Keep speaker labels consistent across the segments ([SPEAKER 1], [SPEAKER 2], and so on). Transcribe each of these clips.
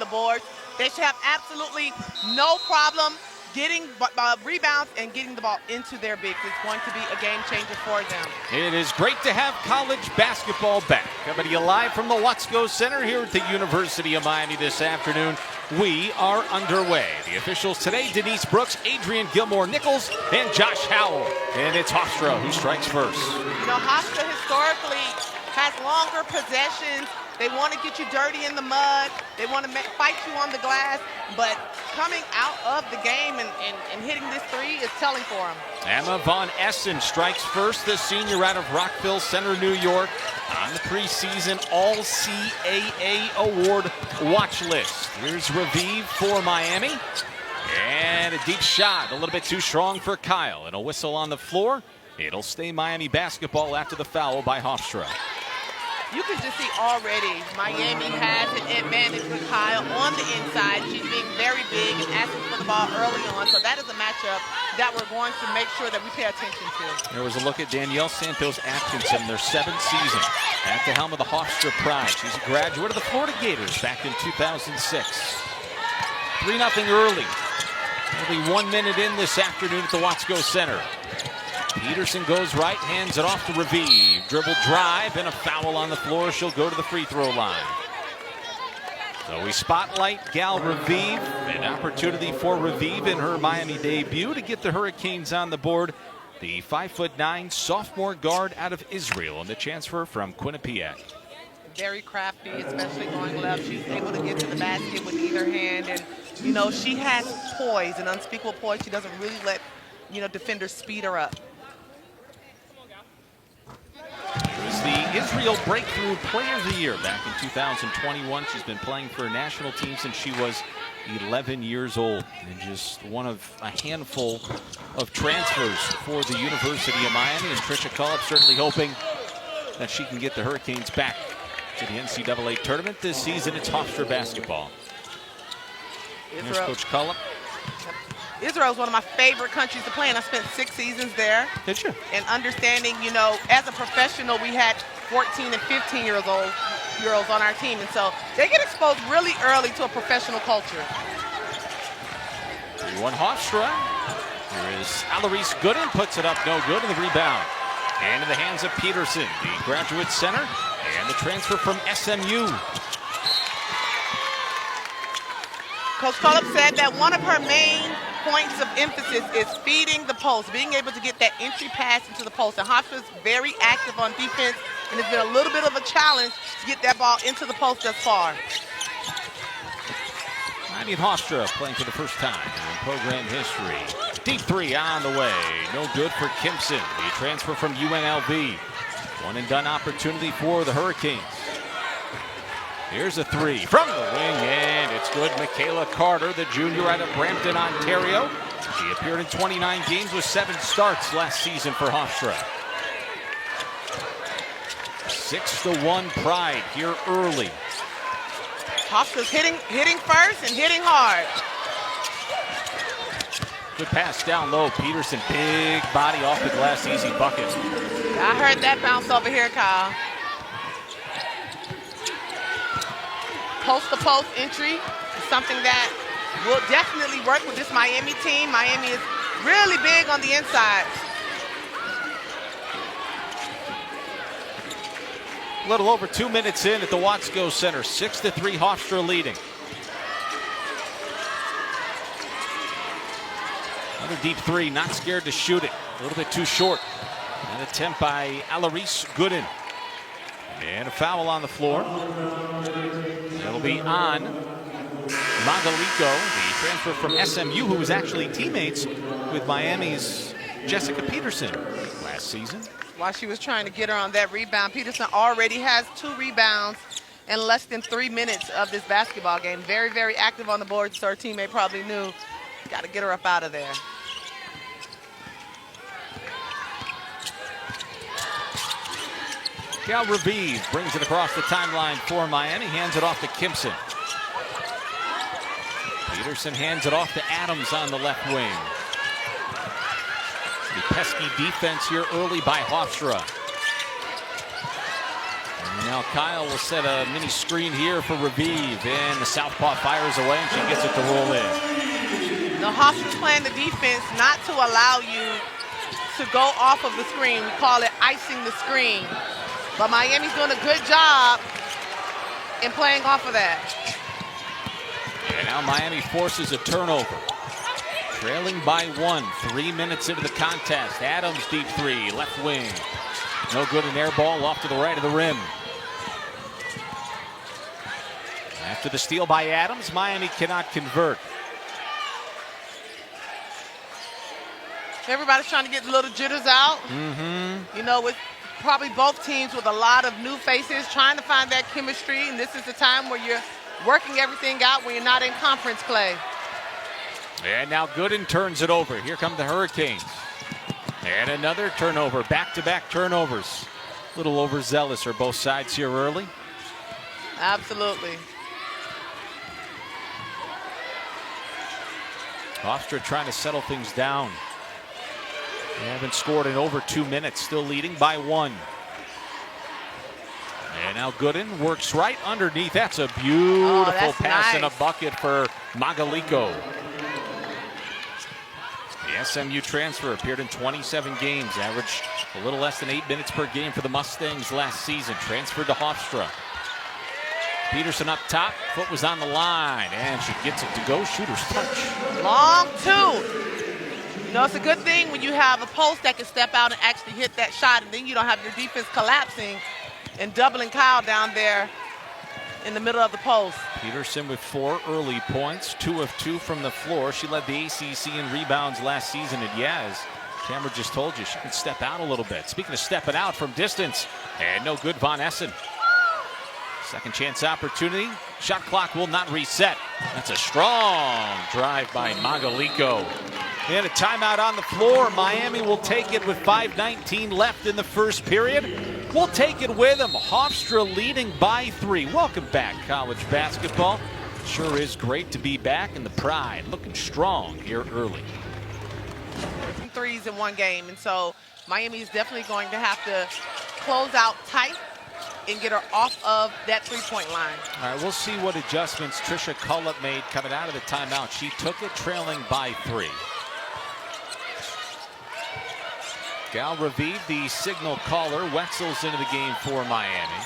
[SPEAKER 1] boards. They should have absolutely no problem getting rebounds and getting the ball into their bigs. It's going to be a game changer for them.
[SPEAKER 2] It is great to have college basketball back. Coming to you live from the Watsco Center here at the University of Miami this afternoon. We are underway. The officials today, Denise Brooks, Adrian Gilmore-Nichols, and Josh Howell. And it's Hofstra who strikes first.
[SPEAKER 1] You know, Hofstra historically has longer possessions. They want to get you dirty in the mud. They want to fight you on the glass. But coming out of the game and hitting this three is telling for them.
[SPEAKER 2] Emma Von Essen strikes first, the senior out of Rockville Center, New York, on the preseason All-CAA Award watch list. Here's Raviv for Miami. And a deep shot, a little bit too strong for Kyle. And a whistle on the floor. It'll stay Miami basketball after the foul by Hofstra.
[SPEAKER 1] You can just see already Miami has an advantage with Kyle on the inside. She's being very big and asking for the ball early on. So that is a matchup that we're going to make sure that we pay attention to.
[SPEAKER 2] There was a look at Danielle Santos-Atkinson, their 7th season at the helm of the Hofstra Pride. She's a graduate of the Florida Gators back in 2006. 3-0 early. Only 1 minute in this afternoon at the Watsco Center. Peterson goes right, hands it off to Raviv. Dribble drive and a foul on the floor. She'll go to the free throw line. So we spotlight Gal Raviv. An opportunity for Raviv in her Miami debut to get the Hurricanes on the board. The 5'9" sophomore guard out of Israel and the transfer from Quinnipiac.
[SPEAKER 1] Very crafty, especially going left. She's able to get to the basket with either hand. And, you know, she has poise, an unspeakable poise. She doesn't really let, you know, defenders speed her up.
[SPEAKER 2] She was the Israel Breakthrough Player of the Year back in 2021. She's been playing for a national team since she was 11 years old. And just one of a handful of transfers for the University of Miami. And Tricia Cullip certainly hoping that she can get the Hurricanes back to the NCAA tournament this season. It's Hofstra basketball. Here's Coach Cullip.
[SPEAKER 1] Israel is one of my favorite countries to play, and I spent 6 seasons there.
[SPEAKER 2] Did you?
[SPEAKER 1] And understanding, you know, as a professional, we had 14 and 15-year-olds on our team, and so they get exposed really early to a professional culture.
[SPEAKER 2] 3-1 Hofstra. Here is Alarise Gooden, puts it up, no good, and the rebound. And in the hands of Peterson, the graduate center, and the transfer from SMU.
[SPEAKER 1] Coach Cullip said that one of her main points of emphasis is feeding the post, being able to get that entry pass into the post. And Hofstra's very active on defense, and it's been a little bit of a challenge to get that ball into the post thus far.
[SPEAKER 2] Miami and Hofstra playing for the first time in program history. Deep three on the way. No good for Kimpson, the transfer from UNLV. One and done opportunity for the Hurricanes. Here's a three from the wing, and it's good. Michaela Carter, the junior out of Brampton, Ontario. She appeared in 29 games with 7 starts last season for Hofstra. 6-1 Pride here early.
[SPEAKER 1] Hofstra's hitting first and hitting hard.
[SPEAKER 2] Good pass down low. Peterson, big body off the glass, easy bucket.
[SPEAKER 1] I heard that bounce over here, Kyle. Post-to-post entry is something that will definitely work with this Miami team. Miami is really big on the inside.
[SPEAKER 2] A little over 2 minutes in at the Watsco Center. 6-3 Hofstra leading. Another deep three, not scared to shoot it. A little bit too short. An attempt by Alarise Gooden. And a foul on the floor. It'll be on Magolico, the transfer from SMU, who was actually teammates with Miami's Jessica Peterson last season.
[SPEAKER 1] While she was trying to get her on that rebound, Peterson already has 2 rebounds in less than 3 minutes of this basketball game. Very, very active on the board, so her teammate probably knew, got to get her up out of there.
[SPEAKER 2] Cal Raviv brings it across the timeline for Miami, hands it off to Kimpson. Peterson hands it off to Adams on the left wing. The pesky defense here early by Hofstra. Now Kyle will set a mini screen here for Raviv, and the southpaw fires away, and she gets it to roll in.
[SPEAKER 1] Now Hofstra's playing the defense not to allow you to go off of the screen. We call it icing the screen. But Miami's doing a good job in playing off of that.
[SPEAKER 2] And now Miami forces a turnover. Trailing by 1, 3 minutes into the contest. Adams deep three, left wing. No good, an air ball off to the right of the rim. After the steal by Adams, Miami cannot convert.
[SPEAKER 1] Everybody's trying to get the little jitters out. You know, with probably both teams with a lot of new faces trying to find that chemistry. And this is the time where you're working everything out when you're not in conference play.
[SPEAKER 2] And now Gooden turns it over. Here come the Hurricanes. And another turnover, back-to-back turnovers. A little overzealous are both sides here early.
[SPEAKER 1] Absolutely.
[SPEAKER 2] Hofstra trying to settle things down. They haven't scored in over 2 minutes, still leading by 1. And now Gooden works right underneath. That's a beautiful pass and a bucket for Magolico. The SMU transfer appeared in 27 games, averaged a little less than 8 minutes per game for the Mustangs last season. Transferred to Hofstra. Peterson up top, foot was on the line, and she gets it to go. Shooter's touch.
[SPEAKER 1] Long two. You know, it's a good thing when you have a post that can step out and actually hit that shot, and then you don't have your defense collapsing and doubling Kyle down there in the middle of the post.
[SPEAKER 2] Peterson with 4 early points, 2 of 2 from the floor. She led the ACC in rebounds last season, and as Cameron just told you, she can step out a little bit. Speaking of stepping out from distance, and no good, Von Essen. Second chance opportunity. Shot clock will not reset. That's a strong drive by Magolico. And a timeout on the floor. Miami will take it with 5:19 left in the first period. We'll take it with them. Hofstra leading by 3. Welcome back, college basketball. Sure is great to be back, and the Pride looking strong here early.
[SPEAKER 1] Threes in one game, and so Miami is definitely going to have to close out tight and get her off of that three-point line.
[SPEAKER 2] All right, we'll see what adjustments Trisha Cullip made coming out of the timeout. She took it trailing by 3. Gal Raviv, the signal caller. Wetzel's into the game for Miami.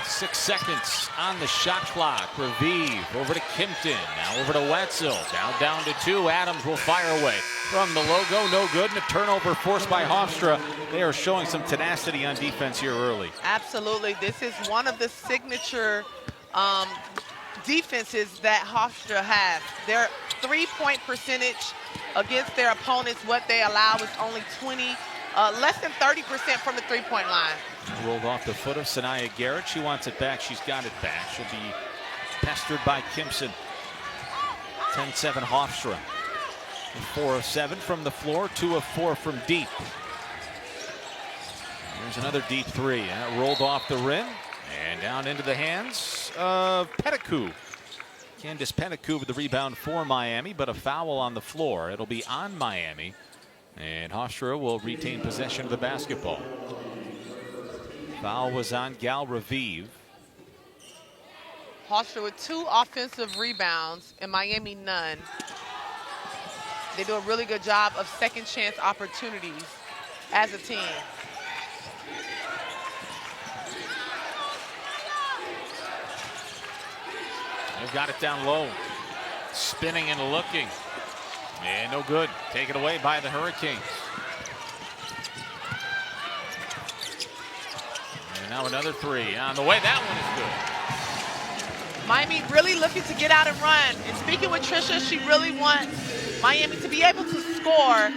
[SPEAKER 2] 6 seconds on the shot clock. Raviv over to Kimpton. Now over to Wetzel. Down to 2. Adams will fire away from the logo. No good. And a turnover forced by Hofstra. They are showing some tenacity on defense here early.
[SPEAKER 1] Absolutely. This is one of the signature defenses that Hofstra has. Their three-point percentage against their opponents, what they allow is only less than 30% from the three-point line.
[SPEAKER 2] Rolled off the foot of Sanaya Garrett. She wants it back. She's got it back. She'll be pestered by Kimpson. 10-7 Hofstra. 4 of 7 from the floor, 2 of 4 from deep. There's another deep three. That rolled off the rim and down into the hands of Pettigrew. Candace Pettigrew with the rebound for Miami, but a foul on the floor. It'll be on Miami, and Hofstra will retain possession of the basketball. Foul was on Gal Raviv.
[SPEAKER 1] Hofstra with 2 offensive rebounds and Miami none. They do a really good job of second chance opportunities as a team.
[SPEAKER 2] They've got it down low. Spinning and looking. And no good. Taken away by the Hurricanes. And now another 3 on the way. That one is good.
[SPEAKER 1] Miami really looking to get out and run. And speaking with Trisha, she really wants Miami to be able to score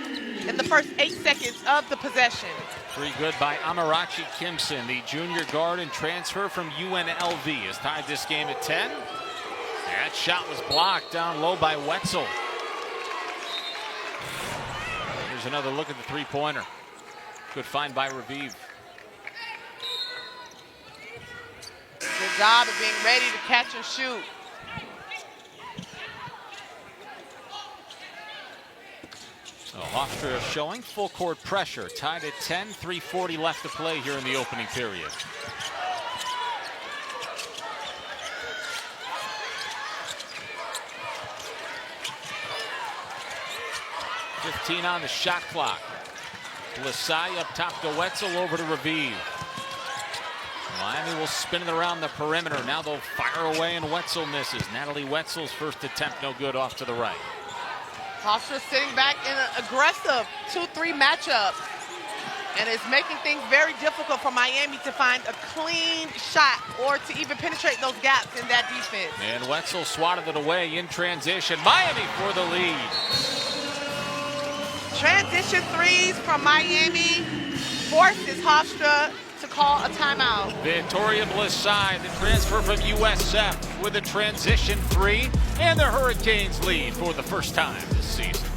[SPEAKER 1] in the first 8 seconds of the possession.
[SPEAKER 2] 3 good by Amarachi Kimpson, the junior guard and transfer from UNLV, has tied this game at 10. That shot was blocked down low by Wetzel. Here's another look at the three-pointer. Good find by Raviv.
[SPEAKER 1] Good job of being ready to catch and shoot.
[SPEAKER 2] So Hofstra showing full court pressure. Tied at 10, 3:40 left to play here in the opening period. .15 on the shot clock. Blisai up top to Wetzel, over to Raviv. Miami will spin it around the perimeter. Now they'll fire away and Wetzel misses. Natalie Wetzel's first attempt no good, off to the right.
[SPEAKER 1] Hofstra sitting back in an aggressive 2-3 matchup. And it's making things very difficult for Miami to find a clean shot or to even penetrate those gaps in that defense.
[SPEAKER 2] And Wetzel swatted it away in transition. Miami for the lead.
[SPEAKER 1] Transition threes from Miami forces Hofstra to call a timeout.
[SPEAKER 2] Victoria Blisai, the transfer from USF, with a transition three, and the Hurricanes lead for the first time this season.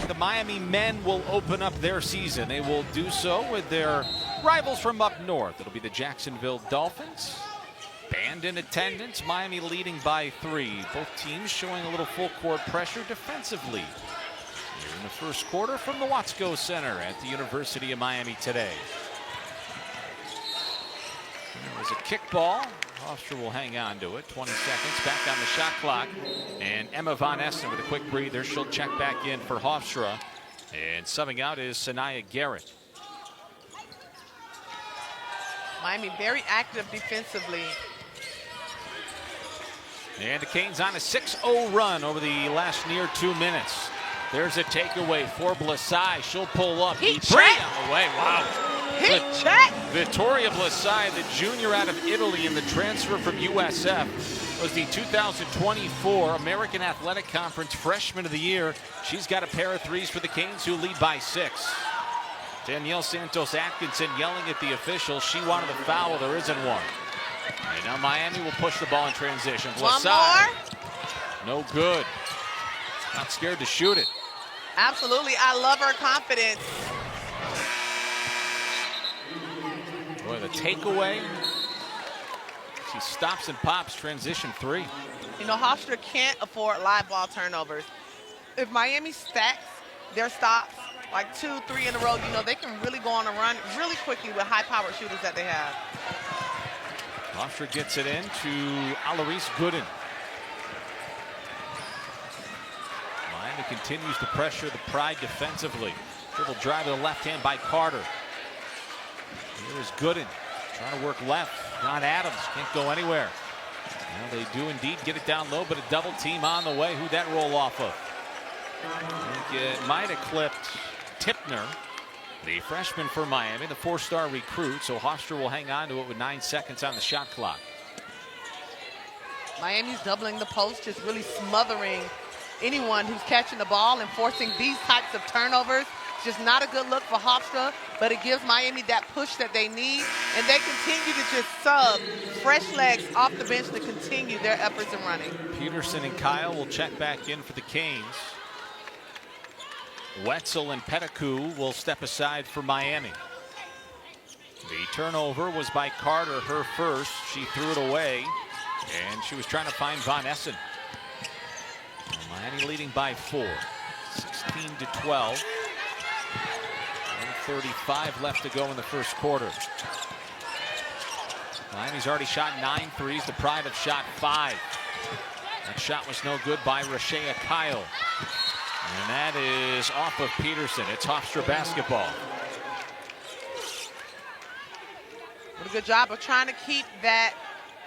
[SPEAKER 2] The Miami men will open up their season. They will do so with their rivals from up north. It'll be the Jacksonville Dolphins. Band in attendance, Miami leading by 3. Both teams showing a little full court pressure defensively. Here in the first quarter from the Watsco Center at the University of Miami today. There's a kickball. Hofstra will hang on to it. 20 seconds back on the shot clock. And Emma Von Essen with a quick breather. She'll check back in for Hofstra. And subbing out is Sanaya Garrett.
[SPEAKER 1] Miami very active defensively.
[SPEAKER 2] And the Canes on a 6-0 run over the last near 2 minutes. There's a takeaway for Blisai. She'll pull up.
[SPEAKER 1] Heat
[SPEAKER 2] Three
[SPEAKER 1] check.
[SPEAKER 2] on the way. Wow.
[SPEAKER 1] Heat check.
[SPEAKER 2] Victoria Blisai, the junior out of Italy and the transfer from USF, was the 2024 American Athletic Conference Freshman of the Year. She's got a pair of threes for the Canes, who lead by 6. Danielle Santos-Atkinson yelling at the officials. She wanted a foul. There isn't one. And now Miami will push the ball in transition. Blisai. No good. Not scared to shoot it.
[SPEAKER 1] Absolutely. I love her confidence.
[SPEAKER 2] Boy, the takeaway. She stops and pops transition 3.
[SPEAKER 1] You know, Hofstra can't afford live ball turnovers. If Miami stacks their stops like 2, 3 in a row, you know, they can really go on a run really quickly with high-powered shooters that they have.
[SPEAKER 2] Hofstra gets it in to Alarise Gooden. Miami continues to pressure the Pride defensively. Dribble drive to the left hand by Carter. Here's Gooden trying to work left. Not Adams, can't go anywhere. Now they do indeed get it down low, but a double team on the way. Who'd that roll off of? I think it might have clipped Tipner, the freshman for Miami, the 4-star recruit. So Hofstra will hang on to it with 9 seconds on the shot clock.
[SPEAKER 1] Miami's doubling the post, just really smothering anyone who's catching the ball and forcing these types of turnovers. Just not a good look for Hofstra, but it gives Miami that push that they need, and they continue to just sub fresh legs off the bench to continue their efforts in running.
[SPEAKER 2] Peterson and Kyle will check back in for the Canes. Wetzel and Pettigrew will step aside for Miami. The turnover was by Carter, her first. She threw it away, and she was trying to find Von Essen. Miami leading by 4, 16-12. 1:35 left to go in the first quarter. Miami's already shot 9 threes. The Pride have shot 5. That shot was no good by Rashea Kyle. And that is off of Peterson. It's Hofstra basketball.
[SPEAKER 1] What a good job of trying to keep that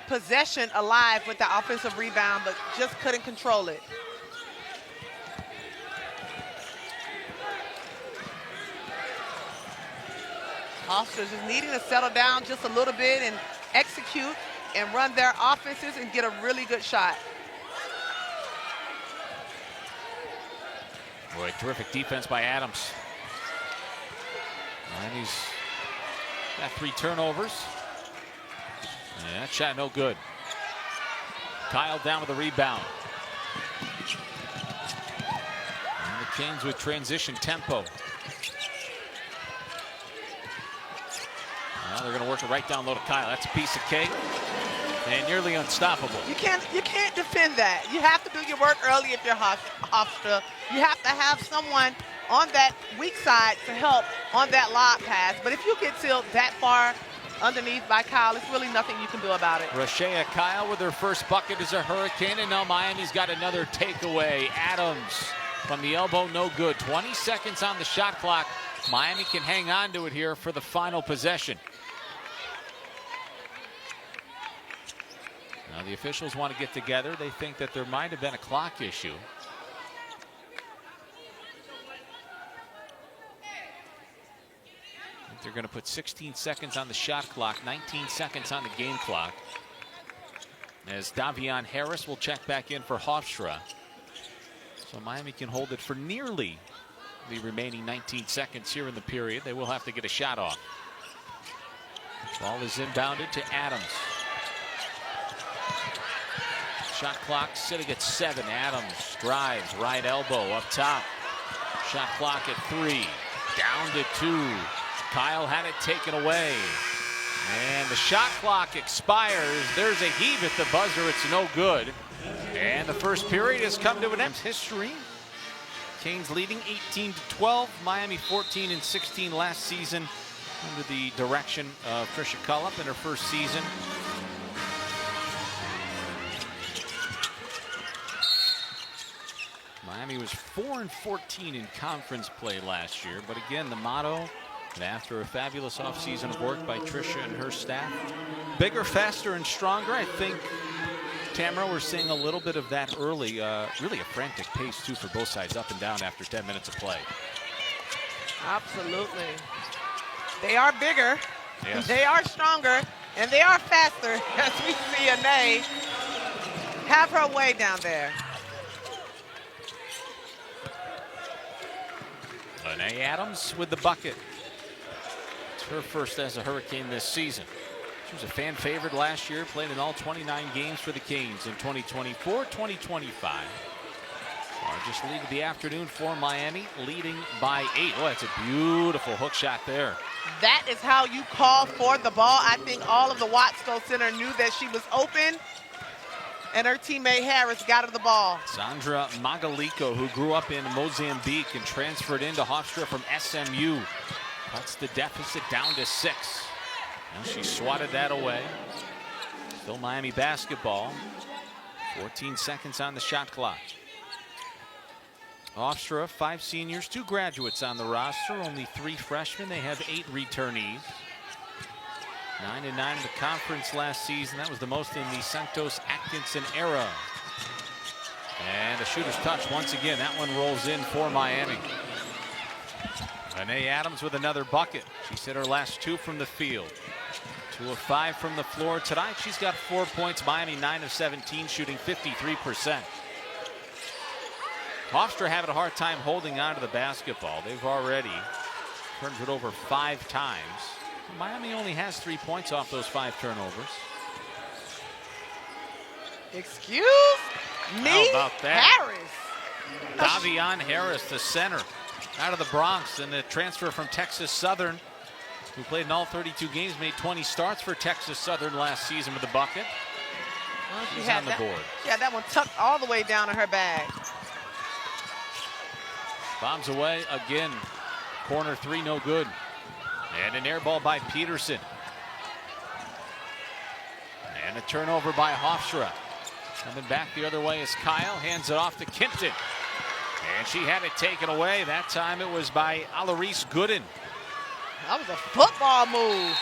[SPEAKER 1] possession alive with the offensive rebound, but just couldn't control it. Hofstra just needing to settle down just a little bit and execute and run their offenses and get a really good shot.
[SPEAKER 2] Boy, terrific defense by Adams. Miami's got 3 turnovers. And that shot no good. Kyle down with the rebound. And the Canes with transition tempo. Now they're going to work it right down low to Kyle. That's a piece of cake and nearly unstoppable.
[SPEAKER 1] You can't defend that. You have to do your work early if you're Hofstra. You have to have someone on that weak side to help on that lob pass. But if you get sealed that far underneath by Kyle, it's really nothing you can do about it.
[SPEAKER 2] Rashea Kyle with her first bucket as a Hurricane, and now Miami's got another takeaway. Adams from the elbow, no good. 20 seconds on the shot clock. Miami can hang on to it here for the final possession. Now the officials want to get together. They think that there might have been a clock issue. They're going to put 16 seconds on the shot clock, 19 seconds on the game clock. As Davion Harris will check back in for Hofstra. So Miami can hold it for nearly the remaining 19 seconds here in the period. They will have to get a shot off. Ball is inbounded to Adams. Shot clock sitting at 7. Adams drives, right elbow up top. Shot clock at 3. Down to 2. Kyle had it taken away. And the shot clock expires. There's a heave at the buzzer. It's no good. And the first period has come to an end. History. Canes leading 18-12. Miami 14-16 last season under the direction of Tricia Cullop in her first season. Miami was 4-14 in conference play last year, but again, the motto, and after a fabulous offseason of work by Tricia and her staff, bigger, faster, and stronger. I think, Tamara, we're seeing a little bit of that early. Really a frantic pace, too, for both sides, up and down after 10 minutes of play.
[SPEAKER 1] Absolutely. They are bigger,
[SPEAKER 2] yes.
[SPEAKER 1] They are stronger, and they are faster, as we see Anae have her way down there.
[SPEAKER 2] Anae Adams with the bucket. It's her first as a Hurricane this season. She was a fan favorite last year, played in all 29 games for the Canes in 2024-2025. Largest lead of the afternoon for Miami, leading by 8. Oh, that's a beautiful hook shot there.
[SPEAKER 1] That is how you call for the ball. I think all of the Watsco Center knew that she was open, and her teammate Harris got her the ball.
[SPEAKER 2] Sandra Magolico, who grew up in Mozambique and transferred into Hofstra from SMU. Cuts the deficit down to 6. Now she swatted that away. Still Miami basketball. 14 seconds on the shot clock. Hofstra, 5 seniors, 2 graduates on the roster, only 3 freshmen. They have 8 returnees. 9-9 in the conference last season. That was the most in the Santos Atkinson era. And the shooter's touch once again. That one rolls in for Miami. Anae Adams with another bucket. She's hit her last 2 from the field. 2 of 5 from the floor tonight. She's got 4 points. Miami 9 of 17, shooting 53%. Hofstra having a hard time holding on to the basketball. They've already turned it over 5 times. Miami only has 3 points off those 5 turnovers.
[SPEAKER 1] Excuse me,
[SPEAKER 2] How about that?
[SPEAKER 1] Harris.
[SPEAKER 2] Davion Harris, the center, out of the Bronx, and the transfer from Texas Southern, who played in all 32 games, made 20 starts for Texas Southern last season with the bucket.
[SPEAKER 1] Well,
[SPEAKER 2] She's on the board.
[SPEAKER 1] Yeah, that one tucked all the way down in her bag.
[SPEAKER 2] Bombs away again. Corner 3, no good. And an air ball by Peterson. And a turnover by Hofstra. Coming back the other way is Kyle. Hands it off to Kimpton. And she had it taken away. That time it was by Alarise Gooden.
[SPEAKER 1] That was a football move.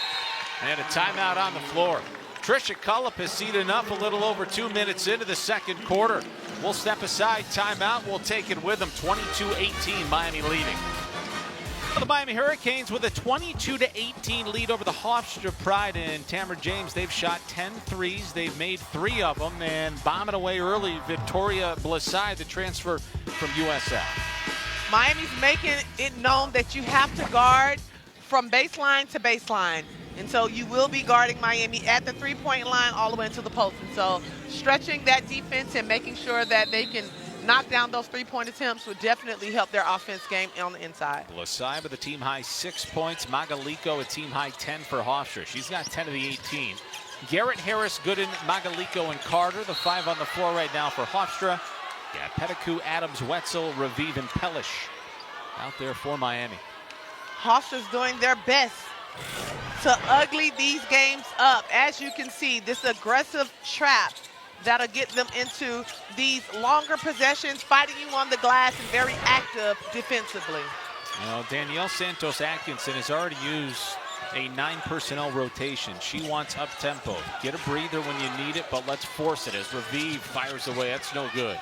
[SPEAKER 2] And a timeout on the floor. Tricia Cullop has seen enough a little over 2 minutes into the second quarter. We'll step aside, timeout. We'll take it with them. 22-18, Miami leading. The Miami Hurricanes with a 22-18 lead over the Hofstra Pride, and Tamara James, they've shot 10 threes. They've made 3 of them, and bombing away early, Victoria Blasai, the transfer from USF.
[SPEAKER 1] Miami's making it known that you have to guard from baseline to baseline. And so you will be guarding Miami at the 3-point line all the way into the post. And so stretching that defense and making sure that they can knock down those 3-point attempts would definitely help their offense game on the inside.
[SPEAKER 2] Blasai with a team high 6 points. Magolico a team high 10 for Hofstra. She's got 10 of the 18. Garrett, Harris, Gooden, Magolico, and Carter, the 5 on the floor right now for Hofstra. Yeah, Petaku, Adams, Wetzel, Raviv, and Pellish out there for Miami.
[SPEAKER 1] Hofstra's doing their best to ugly these games up. As you can see, this aggressive trap that'll get them into these longer possessions, fighting you on the glass and very active defensively.
[SPEAKER 2] Danielle Santos-Atkinson has already used a 9-personnel rotation. She wants up-tempo. Get a breather when you need it, but let's force it as Raviv fires away. That's no good.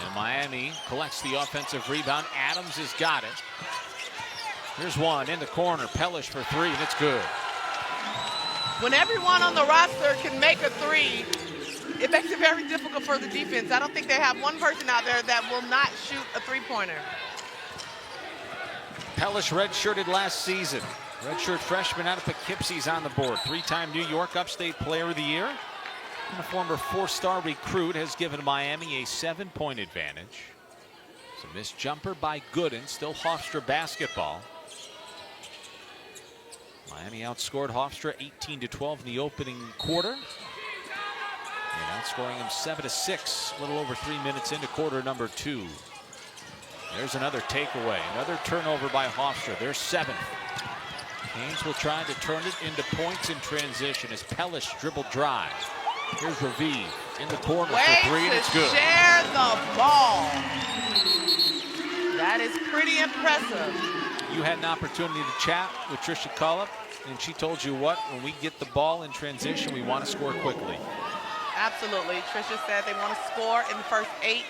[SPEAKER 2] And Miami collects the offensive rebound. Adams has got it. Here's one in the corner. Pellish for three, and it's good.
[SPEAKER 1] When everyone on the roster can make a three, it makes it very difficult for the defense. I don't think they have one person out there that will not shoot a three-pointer.
[SPEAKER 2] Pellish redshirted last season. Redshirt freshman out of Poughkeepsie's on the board. 3-time New York Upstate Player of the Year. And a former 4-star recruit has given Miami a 7-point advantage. It's a missed jumper by Gooden. Still Hofstra basketball. Miami outscored Hofstra 18-12 in the opening quarter. And outscoring them 7-6, a little over 3 minutes into quarter number 2. There's another takeaway, another turnover by Hofstra. Their 7th. Haynes will try to turn it into points in transition as Pellish dribble drive. Here's Raviv in the corner for three, and it's good.
[SPEAKER 1] Share the ball. That is pretty impressive.
[SPEAKER 2] You had an opportunity to chat with Trisha Cullop, and she told you what? When we get the ball in transition, we want to score quickly.
[SPEAKER 1] Absolutely. Trisha said they want to score in the first 8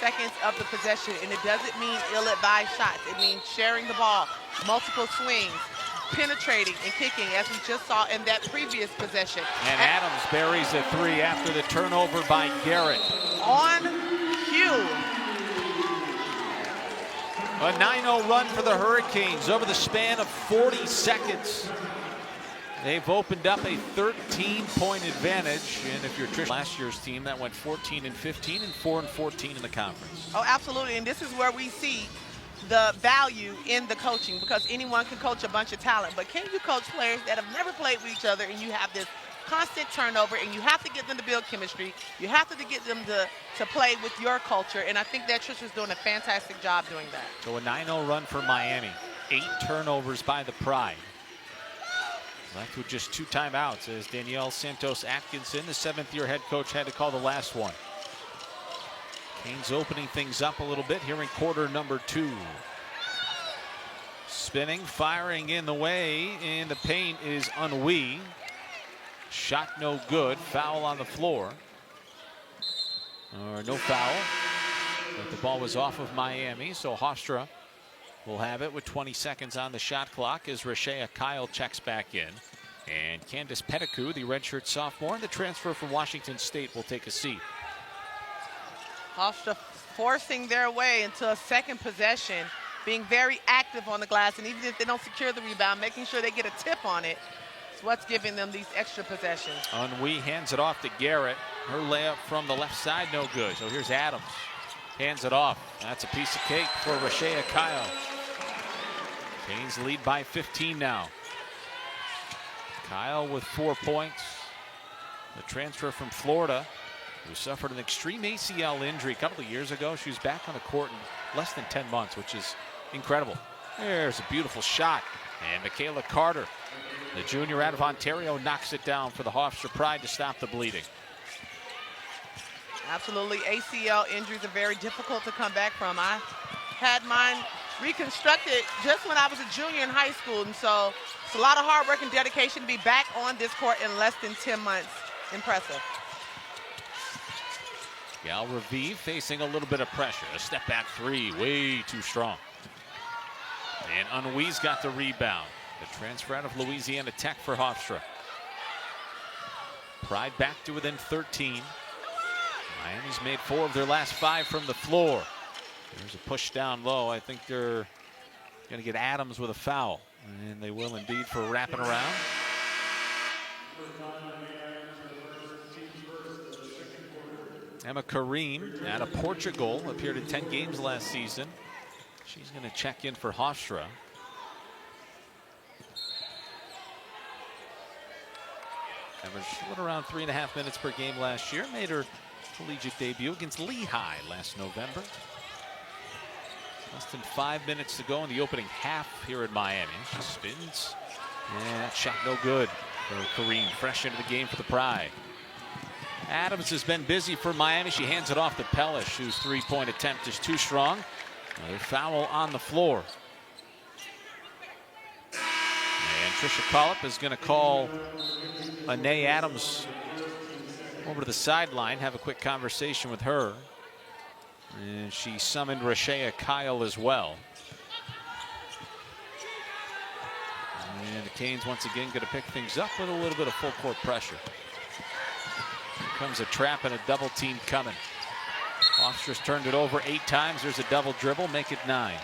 [SPEAKER 1] seconds of the possession, and it doesn't mean ill-advised shots. It means sharing the ball, multiple swings, penetrating and kicking, as we just saw in that previous possession.
[SPEAKER 2] And Adams buries a three after the turnover by Garrett.
[SPEAKER 1] On cue.
[SPEAKER 2] A 9-0 run for the Hurricanes over the span of 40 seconds. They've opened up a 13-point advantage, and if you're Trish, last year's team that went 14-15 and 4-14 in the conference.
[SPEAKER 1] Oh, absolutely, and this is where we see the value in the coaching, because anyone can coach a bunch of talent, but can you coach players that have never played with each other, and you have this constant turnover, and you have to get them to build chemistry, you have to get them to play with your culture, and I think that Trish is doing a fantastic job doing that.
[SPEAKER 2] So a 9-0 run for Miami, 8 turnovers by the Pride. Left with just 2 timeouts as Danielle Santos-Atkinson, the 7th-year head coach, had to call the last one. Canes opening things up a little bit here in quarter number 2. Spinning, firing in the way, and the paint is Unwi. Shot no good, foul on the floor. Or no foul, but the ball was off of Miami, so Hofstra will have it with 20 seconds on the shot clock as Rashea Kyle checks back in. And Candace Pettigrew, the redshirt sophomore, and the transfer from Washington State, will take a seat.
[SPEAKER 1] Hofstra forcing their way into a second possession, being very active on the glass, and even if they don't secure the rebound, making sure they get a tip on it. It's what's giving them these extra possessions.
[SPEAKER 2] Unwi hands it off to Garrett. Her layup from the left side, no good. So here's Adams. Hands it off. That's a piece of cake for Rashea Kyle. Canes lead by 15 now. Kyle with 4 points. The transfer from Florida, who suffered an extreme ACL injury a couple of years ago. She was back on the court in less than 10 months, which is incredible. There's a beautiful shot. And Michaela Carter, the junior out of Ontario, knocks it down for the Hofstra Pride to stop the bleeding.
[SPEAKER 1] Absolutely. ACL injuries are very difficult to come back from. I had mine reconstructed just when I was a junior in high school, and so it's a lot of hard work and dedication to be back on this court in less than 10 months. Impressive.
[SPEAKER 2] Gal Raviv facing a little bit of pressure. A step back three, way too strong. And Unwi's got the rebound. The transfer out of Louisiana Tech for Hofstra. Pride back to within 13. Miami's made 4 of their last 5 from the floor. There's a push down low. I think they're going to get Adams with a foul. And they will indeed for wrapping around. Emma Kareem out of Portugal, appeared in 10 games last season. She's going to check in for Hofstra. Averaged around 3.5 minutes per game last year. Made her collegiate debut against Lehigh last November. Less than 5 minutes to go in the opening half here in Miami. She spins. And that shot no good for Kareem. Fresh into the game for the Pride. Adams has been busy for Miami. She hands it off to Pellish, whose three-point attempt is too strong. Another foul on the floor. And Trisha Collop is going to call Anae Adams over to the sideline, have a quick conversation with her. And she summoned Rashea Kyle as well. And the Canes once again going to pick things up with a little bit of full court pressure. Here comes a trap and a double team coming. Hofstra's turned it over 8 times. There's a double dribble, make it 9.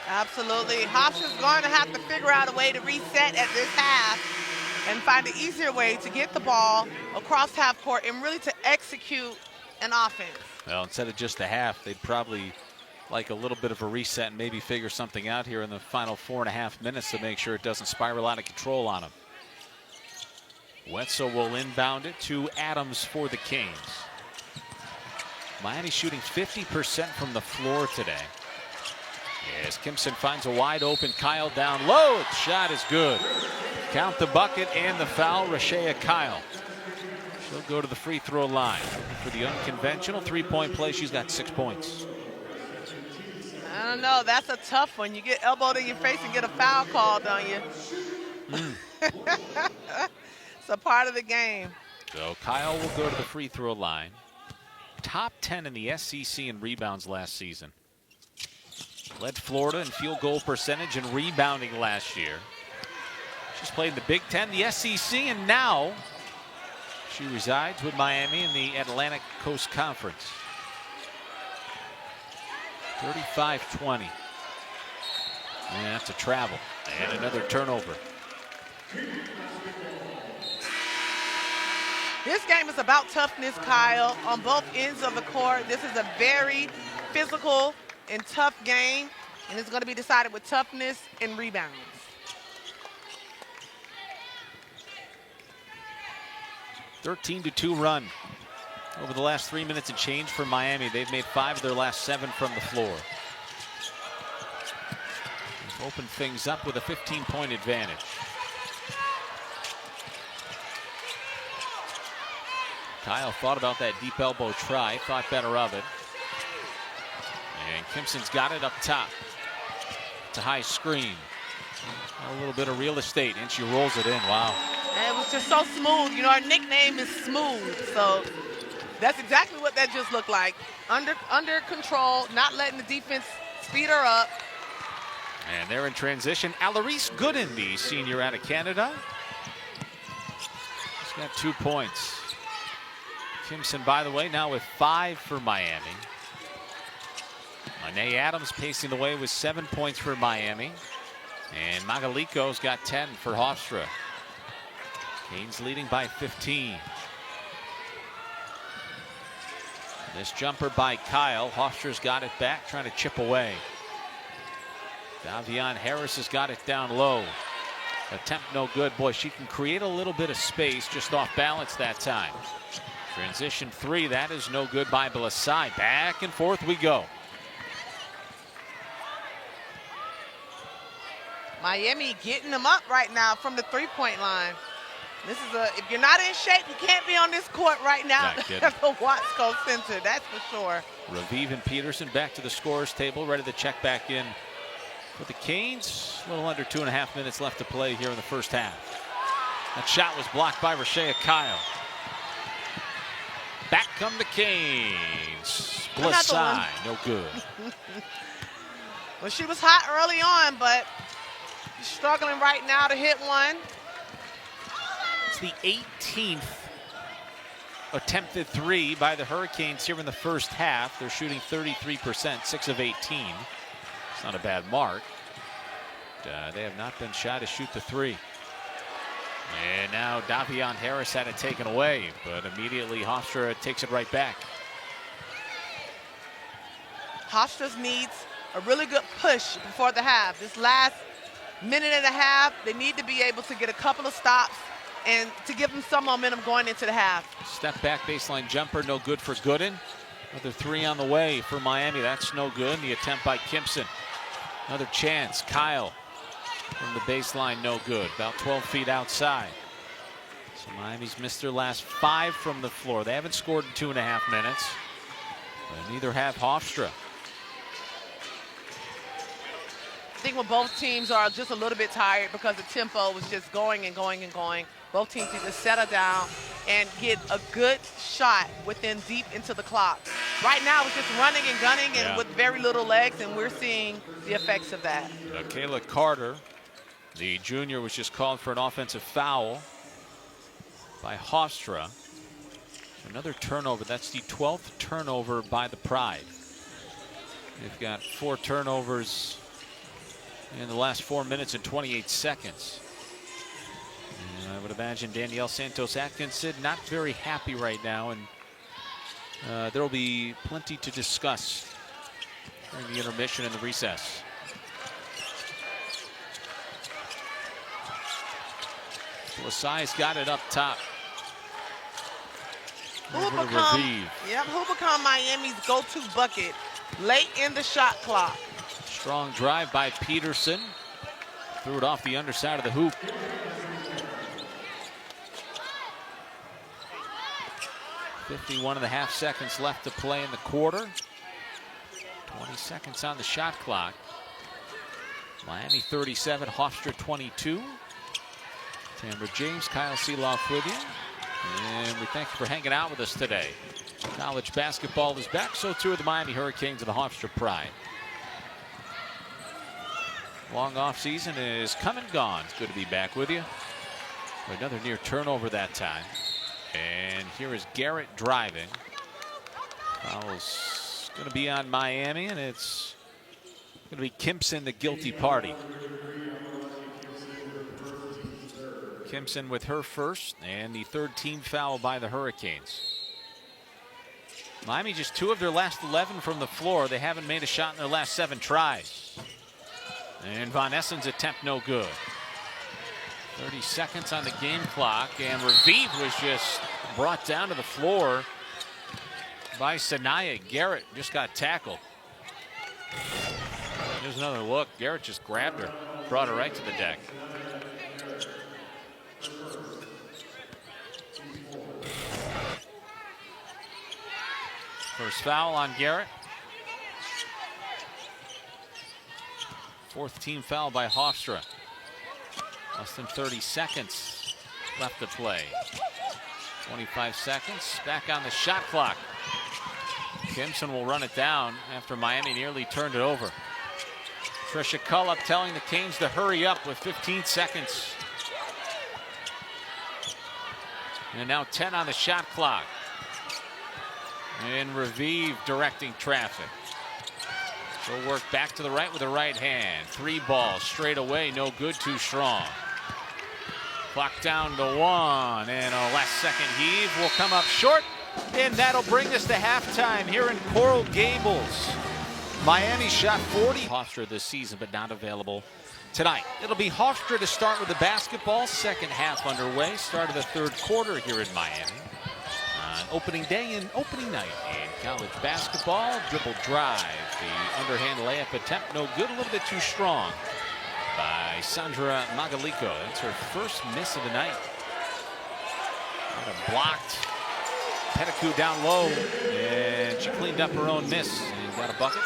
[SPEAKER 1] Absolutely. Hofstra's going to have to figure out a way to reset at this half and find an easier way to get the ball across half court and really to execute an offense.
[SPEAKER 2] Well, instead of just a half, they'd probably like a little bit of a reset and maybe figure something out here in the final 4.5 minutes to make sure it doesn't spiral out of control on them. Wetzel will inbound it to Adams for the Canes. Miami shooting 50% from the floor today. As Kimpson finds a wide open Kyle down low. The shot is good. Count the bucket and the foul. Rashea Kyle. She'll go to the free throw line. For the unconventional three-point play, she's got 6 points.
[SPEAKER 1] I don't know. That's a tough one. You get elbowed in your face and get a foul called on you. It's a part of the game.
[SPEAKER 2] So Kyle will go to the free throw line. Top 10 in the SEC in rebounds last season. Led Florida in field goal percentage and rebounding last year. She's played in the Big Ten, the SEC, and now she resides with Miami in the Atlantic Coast Conference. 35-20. And that's a travel. And another turnover.
[SPEAKER 1] This game is about toughness, Kyle, on both ends of the court. This is a very physical and tough game, and it's going to be decided with toughness and rebounds.
[SPEAKER 2] A 13-2 run over the last 3 minutes and change for Miami. They've made 5 of their last 7 from the floor. They've opened things up with a 15-point advantage. Kyle thought about that deep elbow try, thought better of it. And Kimpson's got it up top. It's a high screen. A little bit of real estate, and she rolls it in. Wow.
[SPEAKER 1] And it was just so smooth. You know, our nickname is Smooth, so that's exactly what that just looked like. Under control, not letting the defense speed her up.
[SPEAKER 2] And they're in transition. Alarise Gooden, the senior out of Canada. She's got 2 points. Kimpson, by the way, now with 5 for Miami. Anae Adams pacing the way with 7 points for Miami. And Magolico's got 10 for Hofstra. Canes leading by 15. This jumper by Kyle. Hofstra's got it back, trying to chip away. Davion Harris has got it down low. Attempt no good. Boy, she can create a little bit of space, just off balance that time. Transition 3, that is no good by Belisai. Back and forth we go.
[SPEAKER 1] Miami getting them up right now from the three-point line. This is if you're not in shape, you can't be on this court right now at the Watsco Center, that's for sure.
[SPEAKER 2] Raviv and Peterson back to the scorer's table, ready to check back in for the Canes. A little under 2.5 minutes left to play here in the first half. That shot was blocked by Rashea Kyle. Back come the Canes. Belisai, no good.
[SPEAKER 1] Well, she was hot early on, but she's struggling right now to hit one.
[SPEAKER 2] It's the 18th attempted 3 by the Hurricanes here in the first half. They're shooting 33%, 6 of 18. It's not a bad mark. They have not been shy to shoot the 3. And now Davion Harris had it taken away, but immediately Hofstra takes it right back.
[SPEAKER 1] Hofstra needs a really good push before the half. This last minute and a half, they need to be able to get a couple of stops and to give them some momentum going into the half.
[SPEAKER 2] Step back baseline jumper, no good for Gooden. Another three on the way for Miami. That's no good. The attempt by Kimpson. Another chance. Kyle from the baseline, no good. About 12 feet outside. So Miami's missed their last 5 from the floor. They haven't scored in 2.5 minutes. But neither have Hofstra.
[SPEAKER 1] I think when both teams are just a little bit tired because the tempo was just going and going and going. Both teams need to settle down and get a good shot within deep into the clock. Right now it's just running and gunning and with very little legs, and we're seeing the effects of that.
[SPEAKER 2] Kayla Carter, the junior, was just called for an offensive foul by Hofstra. Another turnover. That's the 12th turnover by the Pride. They've got 4 turnovers in the last 4 minutes and 28 seconds. And I would imagine Danielle Santos-Atkinson not very happy right now, and there will be plenty to discuss during the intermission and the recess. Lasai's got it up top.
[SPEAKER 1] Who become Miami's go-to bucket late in the shot clock?
[SPEAKER 2] Strong drive by Peterson. Threw it off the underside of the hoop. .51.5 seconds left to play in the quarter. 20 seconds on the shot clock. Miami 37, Hofstra 22. Tamara James, Kyle Seeloff with you. And we thank you for hanging out with us today. College basketball is back, so too are the Miami Hurricanes and the Hofstra Pride. Long off season is come and gone. It's good to be back with you. Another near turnover that time. And here is Garrett driving. Foul's going to be on Miami, and it's going to be Kimpson, the guilty party. Kimpson with her first, and the 3rd team foul by the Hurricanes. Miami just 2 of their last 11 from the floor. They haven't made a shot in their last 7 tries. And Von Essen's attempt no good. 30 seconds on the game clock, and Raviv was just brought down to the floor by Sanaya. Garrett just got tackled. Here's another look. Garrett just grabbed her, brought her right to the deck. First foul on Garrett. 4th team foul by Hofstra. Less than 30 seconds left to play. 25 seconds. Back on the shot clock. Kimpson will run it down after Miami nearly turned it over. Trisha Cullop telling the Canes to hurry up with 15 seconds. And now 10 on the shot clock. And Raviv directing traffic. She'll work back to the right with the right hand. 3 balls straight away, no good, too strong. Clock down to 1, and a last-second heave will come up short, and that'll bring us to halftime here in Coral Gables. Miami shot 40. Hofstra this season, but not available tonight. It'll be Hofstra to start with the basketball. Second half underway. Start of the 3rd quarter here in Miami. Opening day and opening night in college basketball. Dribble drive. The underhand layup attempt no good. A little bit too strong by Sandra Magolico. That's her first miss of the night. Got a blocked Pettigrew down low, and she cleaned up her own miss and got a bucket.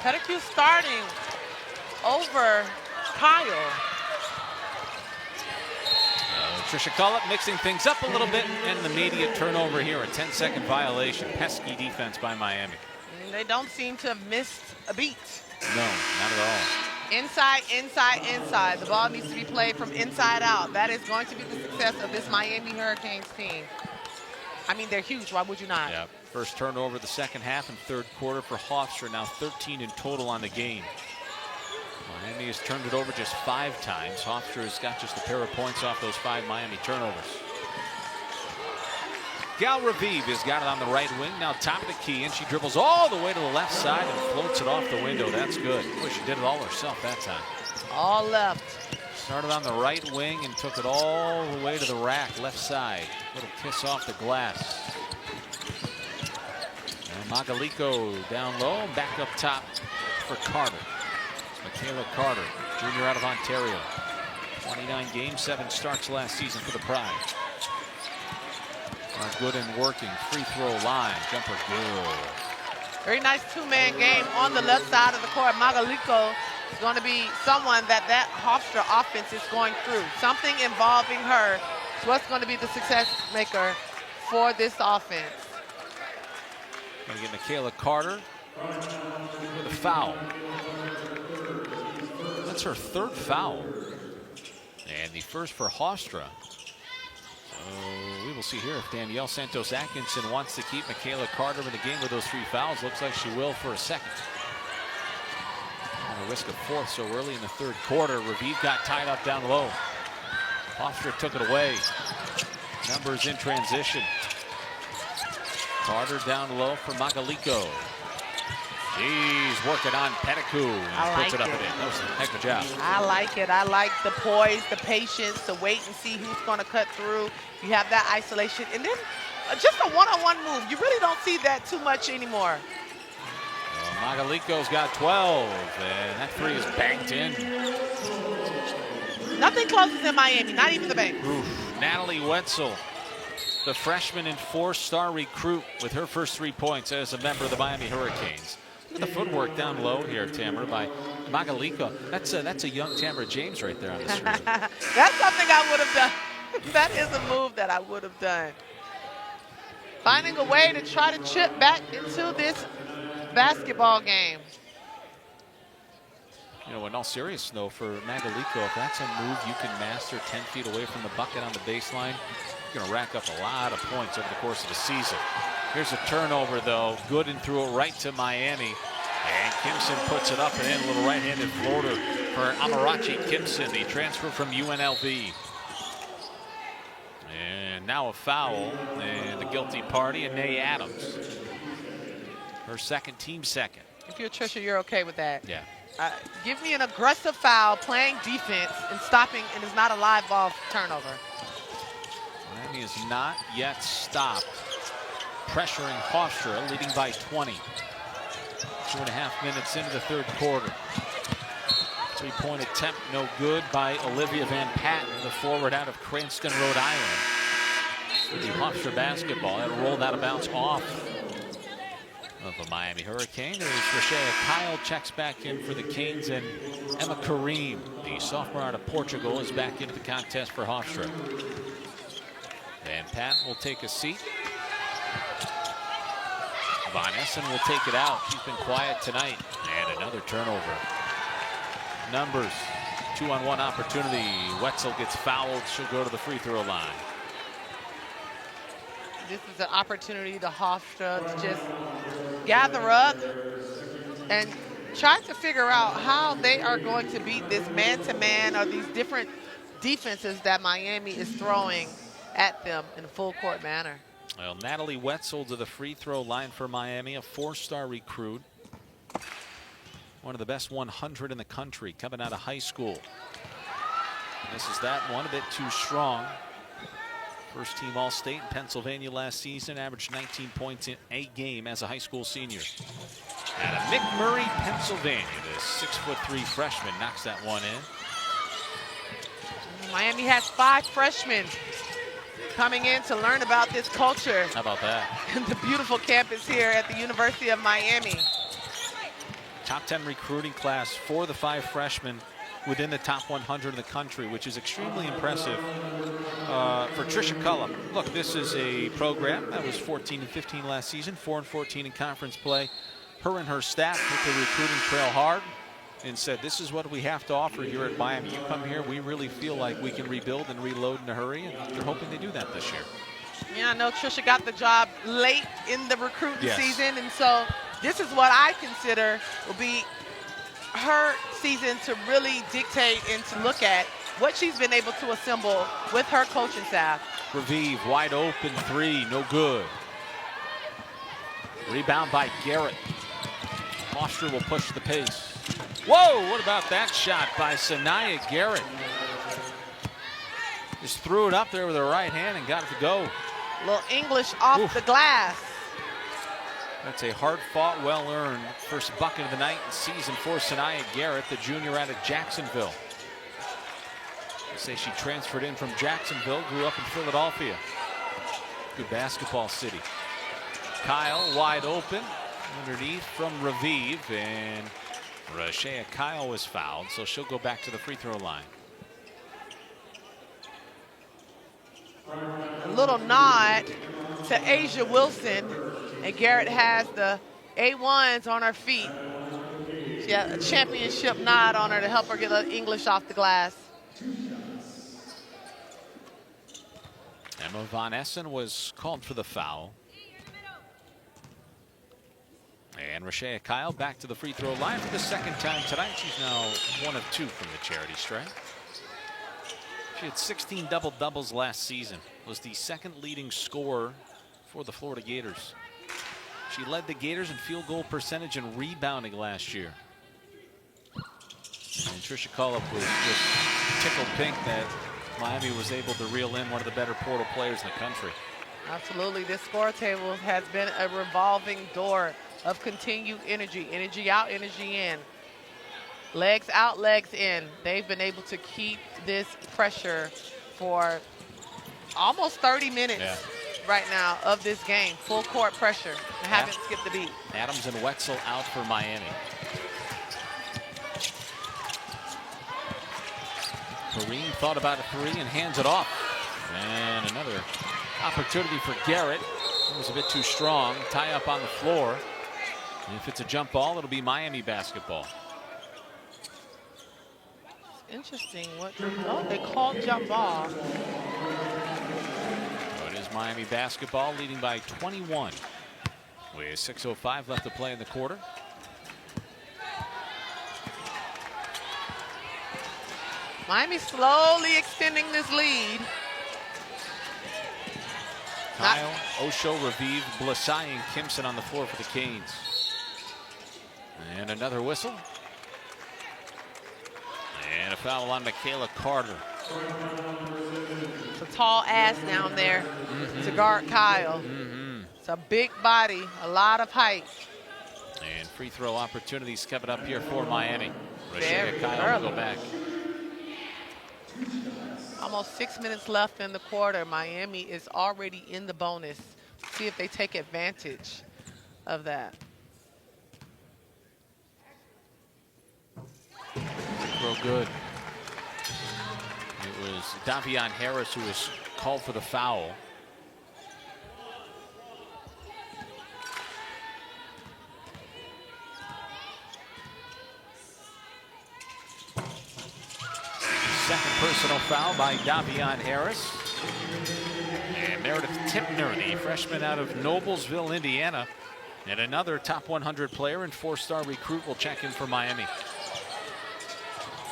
[SPEAKER 1] Pettigrew starting over Kyle.
[SPEAKER 2] Trisha Cullop mixing things up a little bit, and the immediate turnover here, a 10-second violation. Pesky defense by Miami.
[SPEAKER 1] They don't seem to have missed a beat.
[SPEAKER 2] No, not at all.
[SPEAKER 1] Inside, inside, inside. The ball needs to be played from inside out. That is going to be the success of this Miami Hurricanes team. I mean, they're huge. Why would you not?
[SPEAKER 2] Yeah. First turnover of the second half and 3rd quarter for Hofstra. Now 13 in total on the game. Miami has turned it over just 5 times. Hofstra has got just a pair of points off those 5 Miami turnovers. Gal Raviv has got it on the right wing. Now top of the key, and she dribbles all the way to the left side and floats it off the window. That's good. Boy, she did it all herself that time.
[SPEAKER 1] All left.
[SPEAKER 2] Started on the right wing and took it all the way to the rack, left side. Little kiss off the glass. Magolico down low, back up top for Carter. It's Michaela Carter, junior out of Ontario. 29 games, 7 starts last season for the Pride. Good and working, free throw line, jumper good.
[SPEAKER 1] Very nice two-man game on the left side of the court. Magolico is going to be someone that Hofstra offense is going through. Something involving her is what's going to be the success maker for this offense.
[SPEAKER 2] Going to get Michaela Carter with a foul. That's her 3rd foul. And the first for Hofstra. We will see here if Danielle Santos Atkinson wants to keep Michaela Carter in the game with those 3 fouls. Looks like she will for a second. On the risk of 4th so early in the 3rd quarter. Raviv got tied up down low. Hofstra took it away. Numbers in transition. Carter down low for Magolico. She's working on Pettigrew and puts it up and in. That was a heck of a job.
[SPEAKER 1] I like it. I like the poise, the patience to wait and see who's going to cut through. You have that isolation. And then just a one-on-one move. You really don't see that too much anymore.
[SPEAKER 2] Well, Magolico's got 12, and that 3 is banked in.
[SPEAKER 1] Nothing closes in Miami, not even the bank.
[SPEAKER 2] Oof. Natalie Wetzel, the freshman and 4-star recruit, with her first 3 points as a member of the Miami Hurricanes. Look at the footwork down low here, Tamara, by Magolico. That's a young Tamara James right there on the screen.
[SPEAKER 1] That's something I would have done. That is a move that I would have done. Finding a way to try to chip back into this basketball game.
[SPEAKER 2] You know, in all seriousness, though, for Magolico, if that's a move you can master 10 feet away from the bucket on the baseline, you're going to rack up a lot of points over the course of the season. Here's a turnover, though. Good and threw it right to Miami. And Kimson puts it up and in. A little right-handed floater for Amarachi Kimson, the transfer from UNLV. And now a foul. And the guilty party, and Nay Adams. Her second, team second.
[SPEAKER 1] If you're Trisha, you're okay with that.
[SPEAKER 2] Yeah.
[SPEAKER 1] Give me an aggressive foul, playing defense, and stopping, and it's not a live ball turnover.
[SPEAKER 2] Miami is not yet stopped. Pressuring Hofstra, leading by 20. 2.5 minutes into the 3rd quarter. 3-point attempt, no good by Olivia Van Patten, the forward out of Cranston, Rhode Island. For the Hofstra basketball, that'll roll out of bounds off of a Miami Hurricane. As Rashea Kyle checks back in for the Canes, and Emma Kareem, the sophomore out of Portugal, is back into the contest for Hofstra. Van Patten will take a seat. Von Essen will take it out. She's been quiet tonight. And another turnover. Numbers, 2-on-1 opportunity. Wetzel gets fouled. She'll go to the free throw line.
[SPEAKER 1] This is an opportunity to Hofstra to just gather up and try to figure out how they are going to beat this man-to-man or these different defenses that Miami is throwing at them in a full court manner.
[SPEAKER 2] Well, Natalie Wetzel to the free throw line for Miami, a 4-star recruit. One of the best 100 in the country coming out of high school. Misses that one, a bit too strong. First team All-State in Pennsylvania last season, averaged 19 points in a game as a high school senior. Out of McMurray, Pennsylvania, the 6'3" freshman knocks that one in.
[SPEAKER 1] Miami has 5 freshmen coming in to learn about this culture.
[SPEAKER 2] How about that?
[SPEAKER 1] The beautiful campus here at the University of Miami.
[SPEAKER 2] Top 10 recruiting class for the 5 freshmen within the top 100 in the country, which is extremely impressive for Tricia Cullum. Look, this is a program that was 14-15 last season, 4-14 in conference play. Her and her staff took the recruiting trail hard and said, this is what we have to offer here at Miami. You come here, we really feel like we can rebuild and reload in a hurry, and they're hoping they do that this year.
[SPEAKER 1] Yeah, I know Tricia got the job late in the recruiting season, and so this is what I consider will be her season to really dictate and to look at what she's been able to assemble with her coaching staff.
[SPEAKER 2] Raviv, wide open 3, no good. Rebound by Garrett. Hofstra will push the pace. Whoa, what about that shot by Sanaya Garrett? Just threw it up there with her right hand and got it to go.
[SPEAKER 1] A little English off the glass.
[SPEAKER 2] That's a hard-fought, well-earned first bucket of the night in season for Sanaya Garrett, the junior out of Jacksonville. They say she transferred in from Jacksonville, grew up in Philadelphia. Good basketball city. Kyle wide open underneath from Raviv, and Rashea Kyle was fouled, so she'll go back to the free throw line.
[SPEAKER 1] A little nod to Asia Wilson, and Garrett has the A1s on her feet. She has a championship nod on her to help her get the English off the glass.
[SPEAKER 2] Emma Von Essen was called for the foul. And Rashea Kyle back to the free throw line for the second time tonight. She's now 1 of 2 from the charity stripe. She had 16 double-doubles last season. Was the second leading scorer for the Florida Gators. She led the Gators in field goal percentage and rebounding last year. And Tricia Cullip was just tickled pink that Miami was able to reel in one of the better portal players in the country.
[SPEAKER 1] Absolutely. This score table has been a revolving door of continued energy. Energy out, energy in. Legs out, legs in. They've been able to keep this pressure for almost 30 minutes right now of this game. Full court pressure. They haven't skipped a beat.
[SPEAKER 2] Adams and Wetzel out for Miami. Kareem thought about a 3 and hands it off. And another opportunity for Garrett. It was a bit too strong. Tie up on the floor. And if it's a jump ball, it'll be Miami basketball.
[SPEAKER 1] Interesting. They called jump ball.
[SPEAKER 2] So it is Miami basketball, leading by 21 with 6:05 left to play in the quarter.
[SPEAKER 1] Miami slowly extending this lead.
[SPEAKER 2] Kyle, Osho, Raviv, Blasai, and Kimson on the floor for the Canes. And another whistle. And a foul on Michaela Carter.
[SPEAKER 1] It's a tall ass down there to guard Kyle. It's a big body, a lot of height.
[SPEAKER 2] And free throw opportunities coming up here for Miami.
[SPEAKER 1] Very
[SPEAKER 2] Rashea Kyle
[SPEAKER 1] early.
[SPEAKER 2] will go back.
[SPEAKER 1] Almost 6 minutes left in the quarter. Miami is already in the bonus. See if they take advantage of that.
[SPEAKER 2] Real good. It was Davion Harris who was called for the foul. Second personal foul by Davion Harris. And Meredith Tipner, the freshman out of Noblesville, Indiana. And another top 100 player and 4-star recruit will check in for Miami.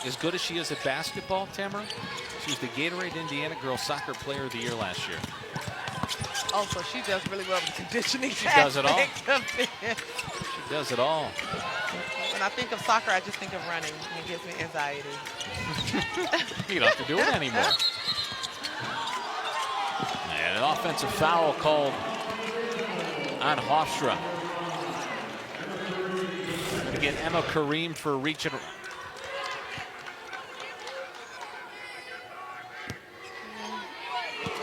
[SPEAKER 2] As good as she is at basketball, Tamara, she was the Gatorade Indiana Girls Soccer Player of the Year last year.
[SPEAKER 1] Oh, so she does really well with conditioning.
[SPEAKER 2] She does it all.
[SPEAKER 1] She
[SPEAKER 2] does it all.
[SPEAKER 1] When I think of soccer, I just think of running. It gives me anxiety.
[SPEAKER 2] You don't have to do it anymore. And an offensive foul called on Hofstra. To get Emma Kareem for reaching.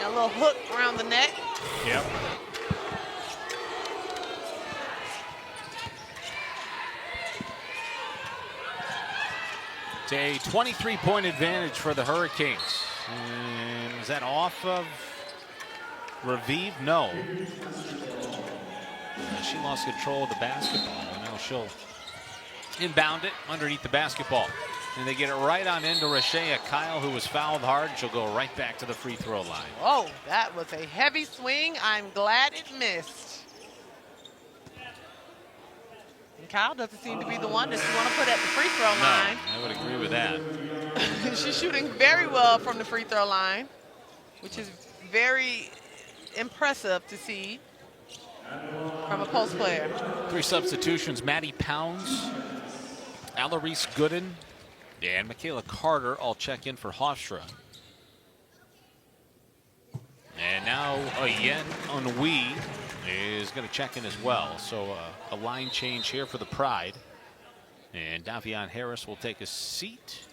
[SPEAKER 1] A little hook around the neck.
[SPEAKER 2] Yep. It's a 23-point advantage for the Hurricanes. And is that off of Raviv? No. She lost control of the basketball, and now she'll inbound it underneath the basketball. And they get it right on into Rashea Kyle, who was fouled hard. She'll go right back to the free throw line.
[SPEAKER 1] Oh, that was a heavy swing. I'm glad it missed. And Kyle doesn't seem to be the one that you want to put at the free throw line.
[SPEAKER 2] I would agree with that.
[SPEAKER 1] She's shooting very well from the free throw line, which is very impressive to see from a post player. 3
[SPEAKER 2] substitutions: Maddie Pounds, Alarise Gooden, and Michaela Carter all check in for Hofstra. And now Yen Unwi is going to check in as well. So a line change here for the Pride. And Davion Harris will take a seat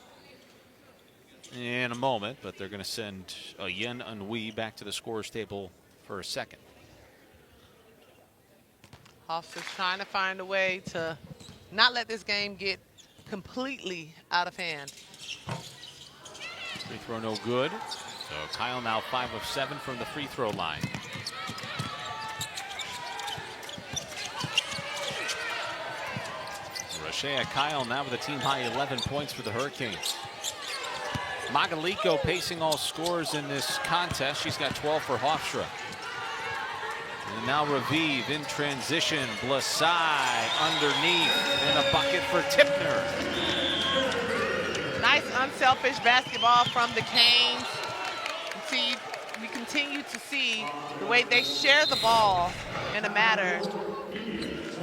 [SPEAKER 2] in a moment, but they're going to send Yen Unui back to the scorer's table for a second.
[SPEAKER 1] Hofstra's trying to find a way to not let this game get completely out of hand.
[SPEAKER 2] Free throw no good. So Kyle now 5 of 7 from the free throw line. Roshea Kyle now with a team high 11 points for the Hurricanes. Magolico pacing all scores in this contest. She's got 12 for Hofstra. And now Raviv in transition. Blasai underneath and a bucket for Tipner.
[SPEAKER 1] Nice unselfish basketball from the Canes. See, we continue to see the way they share the ball in a manner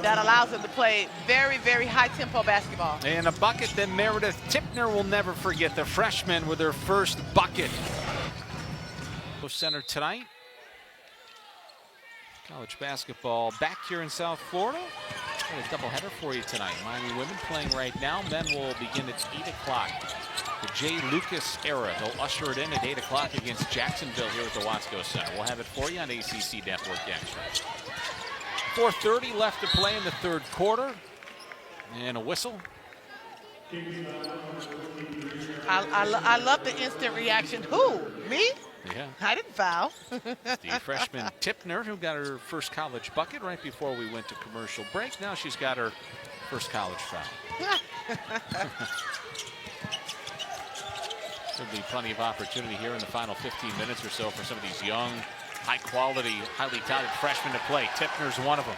[SPEAKER 1] that allows them to play very, very high-tempo basketball.
[SPEAKER 2] And a bucket that Meredith Tipner will never forget. The freshman with her first bucket. Center tonight. College basketball back here in South Florida. Got a doubleheader for you tonight. Miami women playing right now. Men will begin at 8 o'clock. The Jay Lucas era. They'll usher it in at 8 o'clock against Jacksonville here at the Watsco Center. We'll have it for you on ACC Network Extra. 4:30 left to play in the third quarter. And a whistle.
[SPEAKER 1] I love the instant reaction. Who? Me?
[SPEAKER 2] Yeah.
[SPEAKER 1] I didn't foul.
[SPEAKER 2] The freshman Tipner, who got her first college bucket right before we went to commercial break. Now she's got her first college foul. There'll be plenty of opportunity here in the final 15 minutes or so for some of these young, high-quality, highly touted freshmen to play. Tipner's one of them.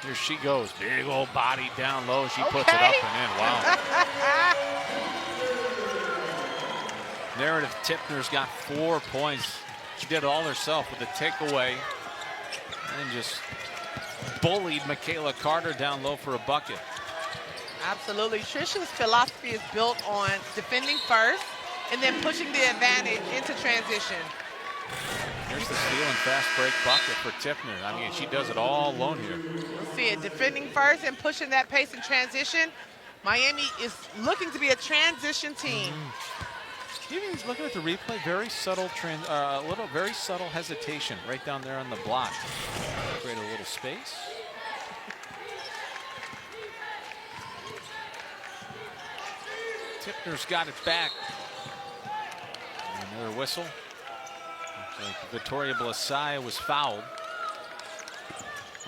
[SPEAKER 2] Here she goes. Big old body down low. She puts it up and in. Wow. Meredith Tipner's got 4 points. She did it all herself with a takeaway. And just bullied Michaela Carter down low for a bucket.
[SPEAKER 1] Absolutely. Trisha's philosophy is built on defending first and then pushing the advantage into transition.
[SPEAKER 2] Here's the steal and fast break bucket for Tipner. I mean, she does it all alone here.
[SPEAKER 1] We'll see it. Defending first and pushing that pace in transition. Miami is looking to be a transition team.
[SPEAKER 2] Even looking at the replay, very subtle, very subtle hesitation right down there on the block. Create a little space. Tipner's got it back. Another whistle. Like Victoria Blasai was fouled.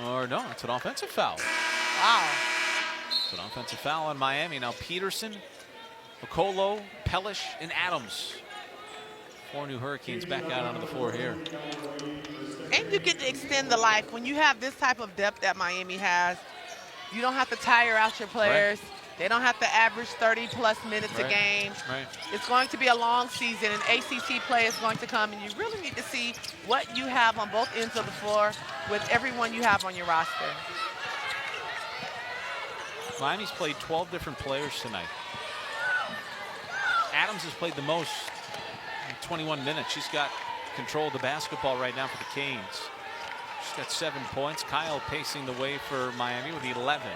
[SPEAKER 2] Or no, it's an offensive foul.
[SPEAKER 1] Wow.
[SPEAKER 2] It's an offensive foul on Miami. Now Peterson, Okolo, Pellish, and Adams. 4 new Hurricanes back out onto the floor here.
[SPEAKER 1] And you get to extend the life. When you have this type of depth that Miami has, you don't have to tire out your players. Right. They don't have to average 30-plus minutes a game.
[SPEAKER 2] Right.
[SPEAKER 1] It's going to be a long season, and ACC play is going to come, and you really need to see what you have on both ends of the floor with everyone you have on your roster.
[SPEAKER 2] Miami's played 12 different players tonight. Adams has played the most, 21 minutes. She's got control of the basketball right now for the Canes. She's got 7 points. Kyle pacing the way for Miami with 11.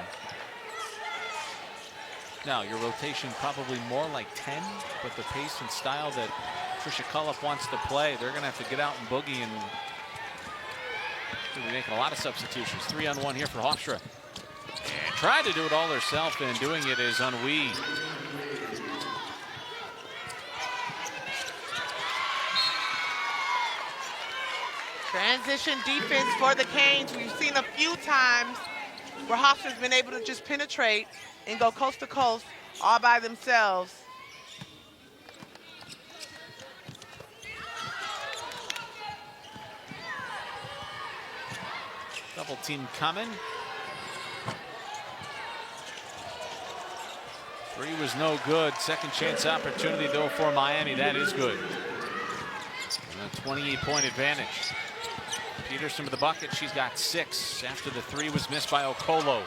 [SPEAKER 2] Now, your rotation probably more like 10, but the pace and style that Trisha Cullip wants to play, they're going to have to get out and boogie, and they'll be making a lot of substitutions. 3-on-1 here for Hofstra. And tried to do it all herself, and doing it is Unui.
[SPEAKER 1] Transition defense for the Canes. We've seen a few times where Hofstra's been able to just penetrate and go coast to coast all by themselves.
[SPEAKER 2] Double team coming. 3 was no good. Second chance opportunity though for Miami. That is good. And a 28-point advantage. Peterson with the bucket. She's got 6 after the 3 was missed by Okolo.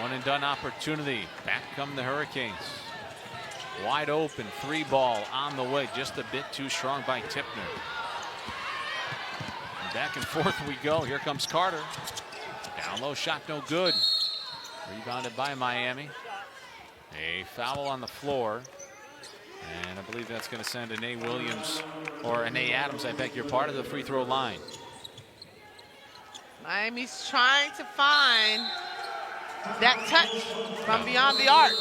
[SPEAKER 2] One and done opportunity. Back come the Hurricanes. Wide open 3 ball on the way. Just a bit too strong by Tipner. Back and forth we go. Here comes Carter. Down low shot, no good. Rebounded by Miami. A foul on the floor. And I believe that's going to send Anae Williams, or Anae Adams, I beg your pardon, to the free throw line.
[SPEAKER 1] Miami's trying to find that touch from beyond the arc.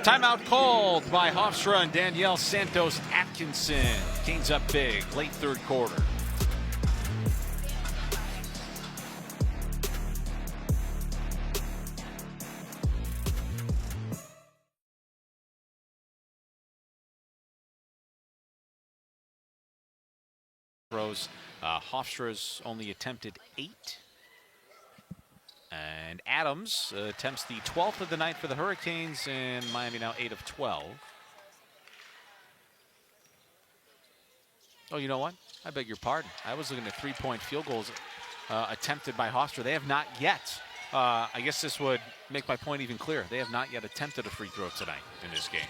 [SPEAKER 2] Timeout called by Hofstra and Danielle Santos Atkinson. Canes up big, late third quarter. Hofstra's only attempted 8. And Adams attempts the 12th of the night for the Hurricanes, and Miami now 8 of 12. Oh, you know what? I beg your pardon. I was looking at 3-point field goals attempted by Hofstra. They have not yet. I guess this would make my point even clearer. They have not yet attempted a free throw tonight in this game.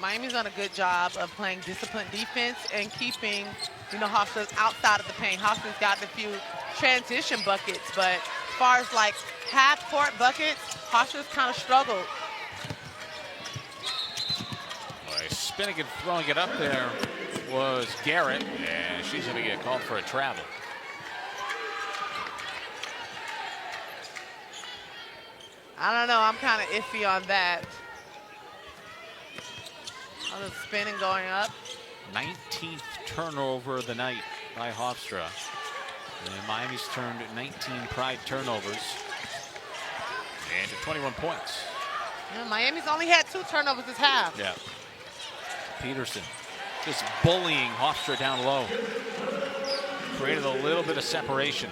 [SPEAKER 1] Miami's done a good job of playing disciplined defense and keeping, Hofstra's outside of the paint. Hofstra's gotten a few transition buckets, but as far as like half-court buckets, Hofstra's kind of struggled.
[SPEAKER 2] Boy, spinning and throwing it up there was Garrett, and she's going to get called for a travel.
[SPEAKER 1] I don't know. I'm kind of iffy on that. All the spinning going up.
[SPEAKER 2] 19th turnover of the night by Hofstra. And Miami's turned 19 Pride turnovers. And to 21 points.
[SPEAKER 1] Yeah, Miami's only had 2 turnovers this half.
[SPEAKER 2] Yeah. Peterson just bullying Hofstra down low. Created a little bit of separation.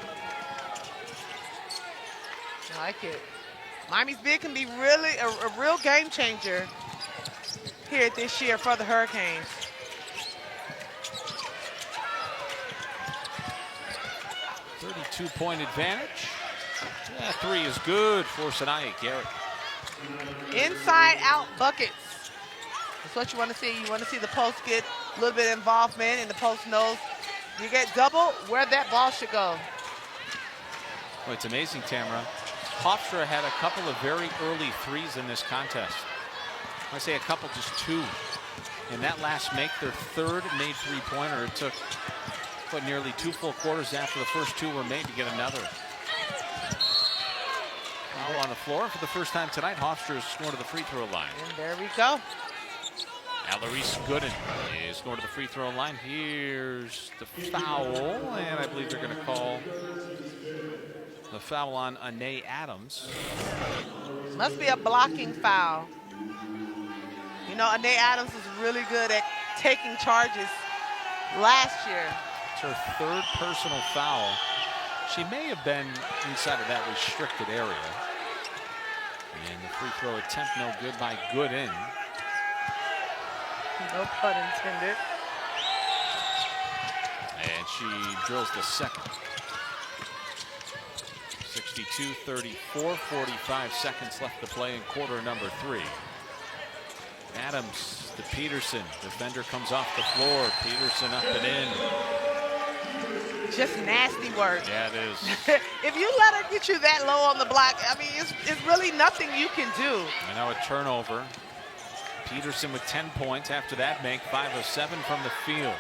[SPEAKER 1] I like it. Miami's big can be really a real game changer here this year for the Hurricanes.
[SPEAKER 2] .2-point advantage. Yeah, 3 is good for Sanaya Garrett.
[SPEAKER 1] Inside out buckets. That's what you want to see. You want to see the post get a little bit of involvement, and the post knows you get double where that ball should go.
[SPEAKER 2] Well, it's amazing, Tamara. Hofstra had a couple of very early threes in this contest. I say a couple, just 2. And that last make, their 3rd made three-pointer. It took nearly 2 full quarters after the first 2 were made to get another. Foul on the floor for the first time tonight. Hofstra is going to the free throw line.
[SPEAKER 1] And there we go.
[SPEAKER 2] Alarise Gooden is going to the free throw line. Here's the foul, and I believe they're going to call the foul on Anae Adams.
[SPEAKER 1] Must be a blocking foul. Anae Adams was really good at taking charges last year.
[SPEAKER 2] It's her 3rd personal foul. She may have been inside of that restricted area. And the free throw attempt no good by Gooden.
[SPEAKER 1] No pun intended.
[SPEAKER 2] And she drills the second. 62-34, 45 seconds left to play in quarter number 3. Adams to Peterson. Defender comes off the floor. Peterson up and in.
[SPEAKER 1] Just nasty work.
[SPEAKER 2] Yeah, it is.
[SPEAKER 1] If you let her get you that low on the block, I mean, it's really nothing you can do.
[SPEAKER 2] And now a turnover. Peterson with 10 points after that make, 5 of 7 from the field.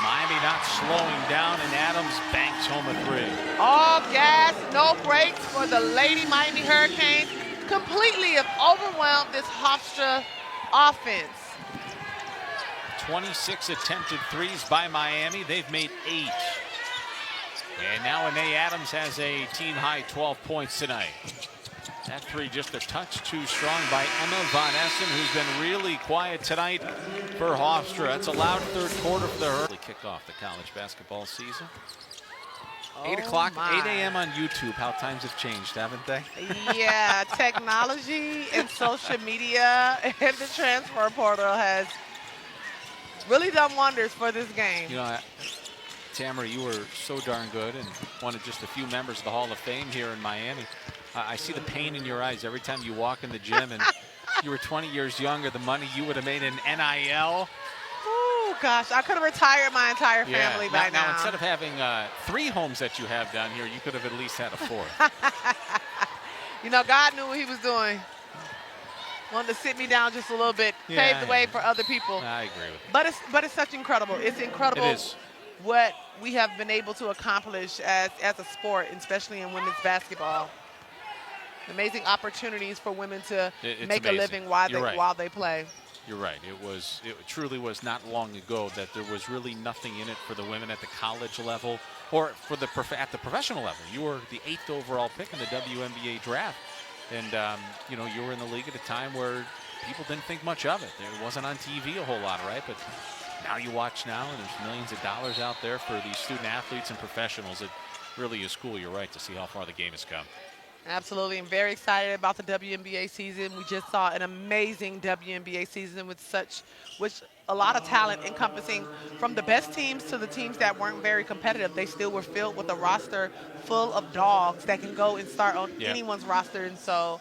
[SPEAKER 2] Miami not slowing down, and Adams banks home a 3.
[SPEAKER 1] All gas, no brakes for the Lady Miami Hurricanes. Completely have overwhelmed this Hofstra offense.
[SPEAKER 2] 26 attempted threes by Miami. They've made 8. And now Anae Adams has a team-high 12 points tonight. That 3 just a touch too strong by Emma Von Essen, who's been really quiet tonight for Hofstra. That's a loud 3rd quarter for the Hurricanes. Kick off the college basketball season. 8 o'clock, 8 a.m. on YouTube. How times have changed, haven't they?
[SPEAKER 1] Yeah, technology and social media and the transfer portal has really done wonders for this game.
[SPEAKER 2] Tamara, you were so darn good and one of just a few members of the Hall of Fame here in Miami. I see the pain in your eyes every time you walk in the gym, and you were 20 years younger. The money you would have made in NIL.
[SPEAKER 1] Ooh, gosh, I could have retired my entire family by now.
[SPEAKER 2] Now, instead of having 3 homes that you have down here, you could have at least had a 4th.
[SPEAKER 1] You know, God knew what he was doing. Wanted to sit me down just a little bit, pave the way for other people.
[SPEAKER 2] I agree with you.
[SPEAKER 1] But it's such incredible. It's incredible
[SPEAKER 2] It is.
[SPEAKER 1] what we have been able to accomplish as a sport, especially in women's basketball. Amazing opportunities for women to make a living while they play.
[SPEAKER 2] You're right. It truly was not long ago that there was really nothing in it for the women at the college level or for at the professional level. You were the 8th overall pick in the WNBA draft. And, you were in the league at a time where people didn't think much of it. It wasn't on TV a whole lot, right? But now you watch now, and there's millions of dollars out there for these student athletes and professionals. It really is cool, you're right, to see how far the game has come.
[SPEAKER 1] Absolutely. I'm very excited about the WNBA season. We just saw an amazing WNBA season with a lot of talent encompassing from the best teams to the teams that weren't very competitive. They still were filled with a roster full of dogs that can go and start on anyone's roster. And so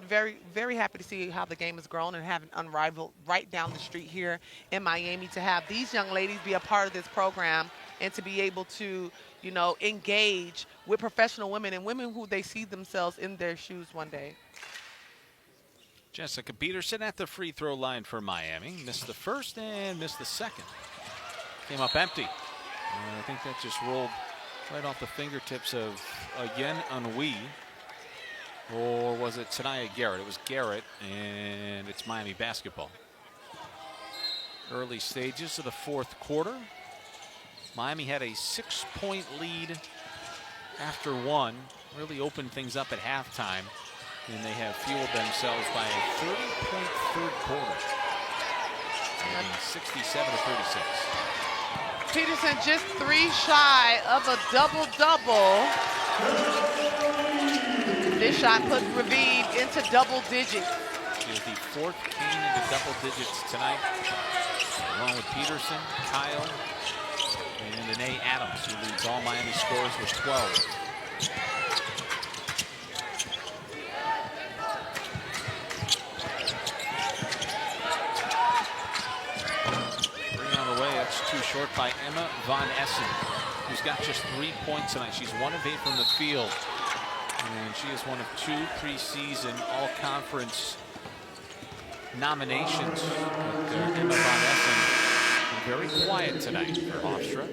[SPEAKER 1] very, very happy to see how the game has grown and have an unrivaled right down the street here in Miami to have these young ladies be a part of this program and to be able to, engage with professional women and women who they see themselves in their shoes one day.
[SPEAKER 2] Jessica Peterson at the free throw line for Miami. Missed the first and missed the second. Came up empty. I think that just rolled right off the fingertips of Yen Unui. Or was it Sanaya Garrett? It was Garrett, and it's Miami basketball. Early stages of the 4th quarter. Miami had a 6-point lead after 1. Really opened things up at halftime. And they have fueled themselves by a 30-point 3rd quarter. 67-36.
[SPEAKER 1] Peterson just 3 shy of a double-double. This shot put Raviv into double digits.
[SPEAKER 2] She is the 4th game into double digits tonight. Along with Peterson, Kyle, and Danae Adams, who leads all Miami scores with 12. Too short by Emma Von Essen, who's got just 3 points tonight. She's 1 of 8 from the field, and she is one of 2 preseason all-conference nominations. But, Emma Von Essen very quiet tonight for Hofstra.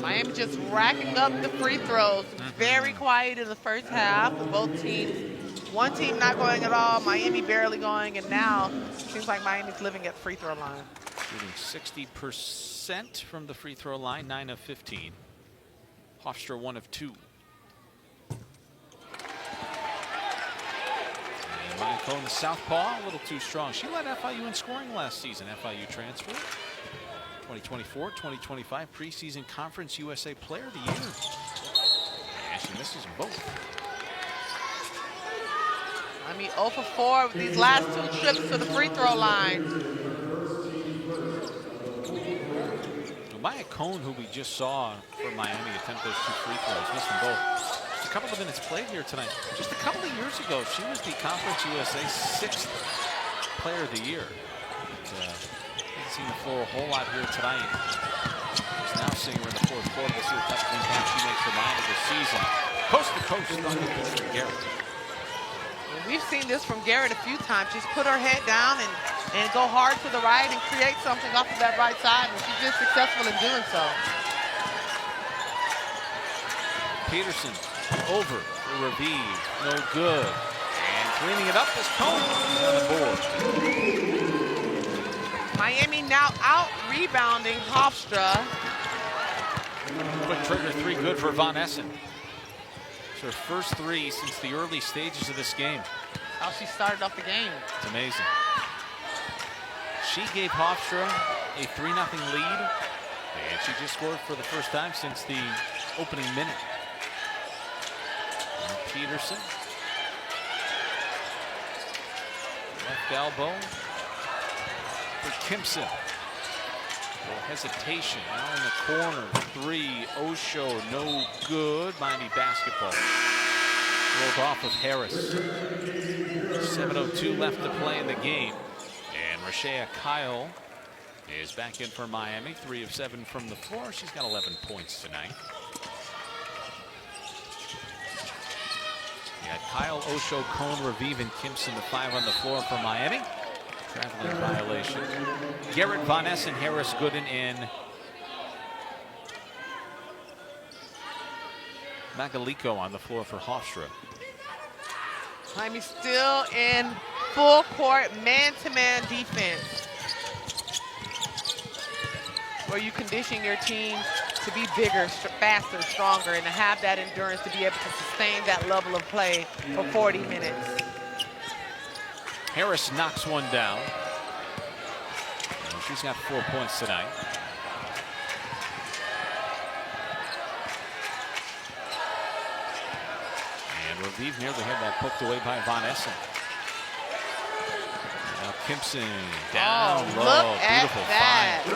[SPEAKER 1] Miami just racking up the free throws. Very quiet in the first half of both teams. One team not going at all, Miami barely going, and now it seems like Miami's living at the free throw line.
[SPEAKER 2] Shooting 60% from the free throw line, 9 of 15. Hofstra 1 of 2. And Magolico in the southpaw, a little too strong. She led FIU in scoring last season. FIU transfer. 2024-2025 preseason Conference USA Player of the Year. And she misses them both.
[SPEAKER 1] I mean, 0 for 4 with these last 2 trips to the free throw line.
[SPEAKER 2] Maya Cone, who we just saw for Miami attempt those 2 free throws, missed them both. Just a couple of minutes played here tonight. Just a couple of years ago, she was the Conference USA 6th Player of the Year. Doesn't seem to flow a whole lot here tonight. She's now seeing her in the 4th quarter. We'll see what type of impact she makes for Miami this season. Coast to coast, on Garrett.
[SPEAKER 1] We've seen this from Garrett a few times. Just put her head down and go hard to the right and create something off of that right side, and she's just successful in doing so.
[SPEAKER 2] Peterson over for Raviv, no good. And cleaning it up is Cone on the board.
[SPEAKER 1] Miami now out rebounding Hofstra.
[SPEAKER 2] Quick trigger 3 good for Von Essen. Her first 3 since the early stages of this game.
[SPEAKER 1] How she started off the game.
[SPEAKER 2] It's amazing. She gave Hofstra a 3-0 lead, and she just scored for the first time since the opening minute. And Peterson. Left elbow for Kimpson. Hesitation now in the corner. 3, Osho, no good. Miami basketball. Rolled off of Harris. 7:02 left to play in the game. Rashea Kyle is back in for Miami. 3 of 7 from the floor. She's got 11 points tonight. You got Kyle, Osho, Cone, Raviv, and Kimpson, the 5 on the floor for Miami. Traveling violation. Garrett, Von Essen, Harris, Gooden, and Magolico on the floor for Hofstra.
[SPEAKER 1] Miami still in full court man-to-man defense, where you condition your team to be bigger, faster, stronger, and to have that endurance to be able to sustain that level of play for 40 minutes.
[SPEAKER 2] Harris knocks one down. She's got 4 points tonight. And Raviv nearly had that poked away by Von Essen. Now Kimpson down low.
[SPEAKER 1] Look at
[SPEAKER 2] Beautiful
[SPEAKER 1] that.
[SPEAKER 2] find.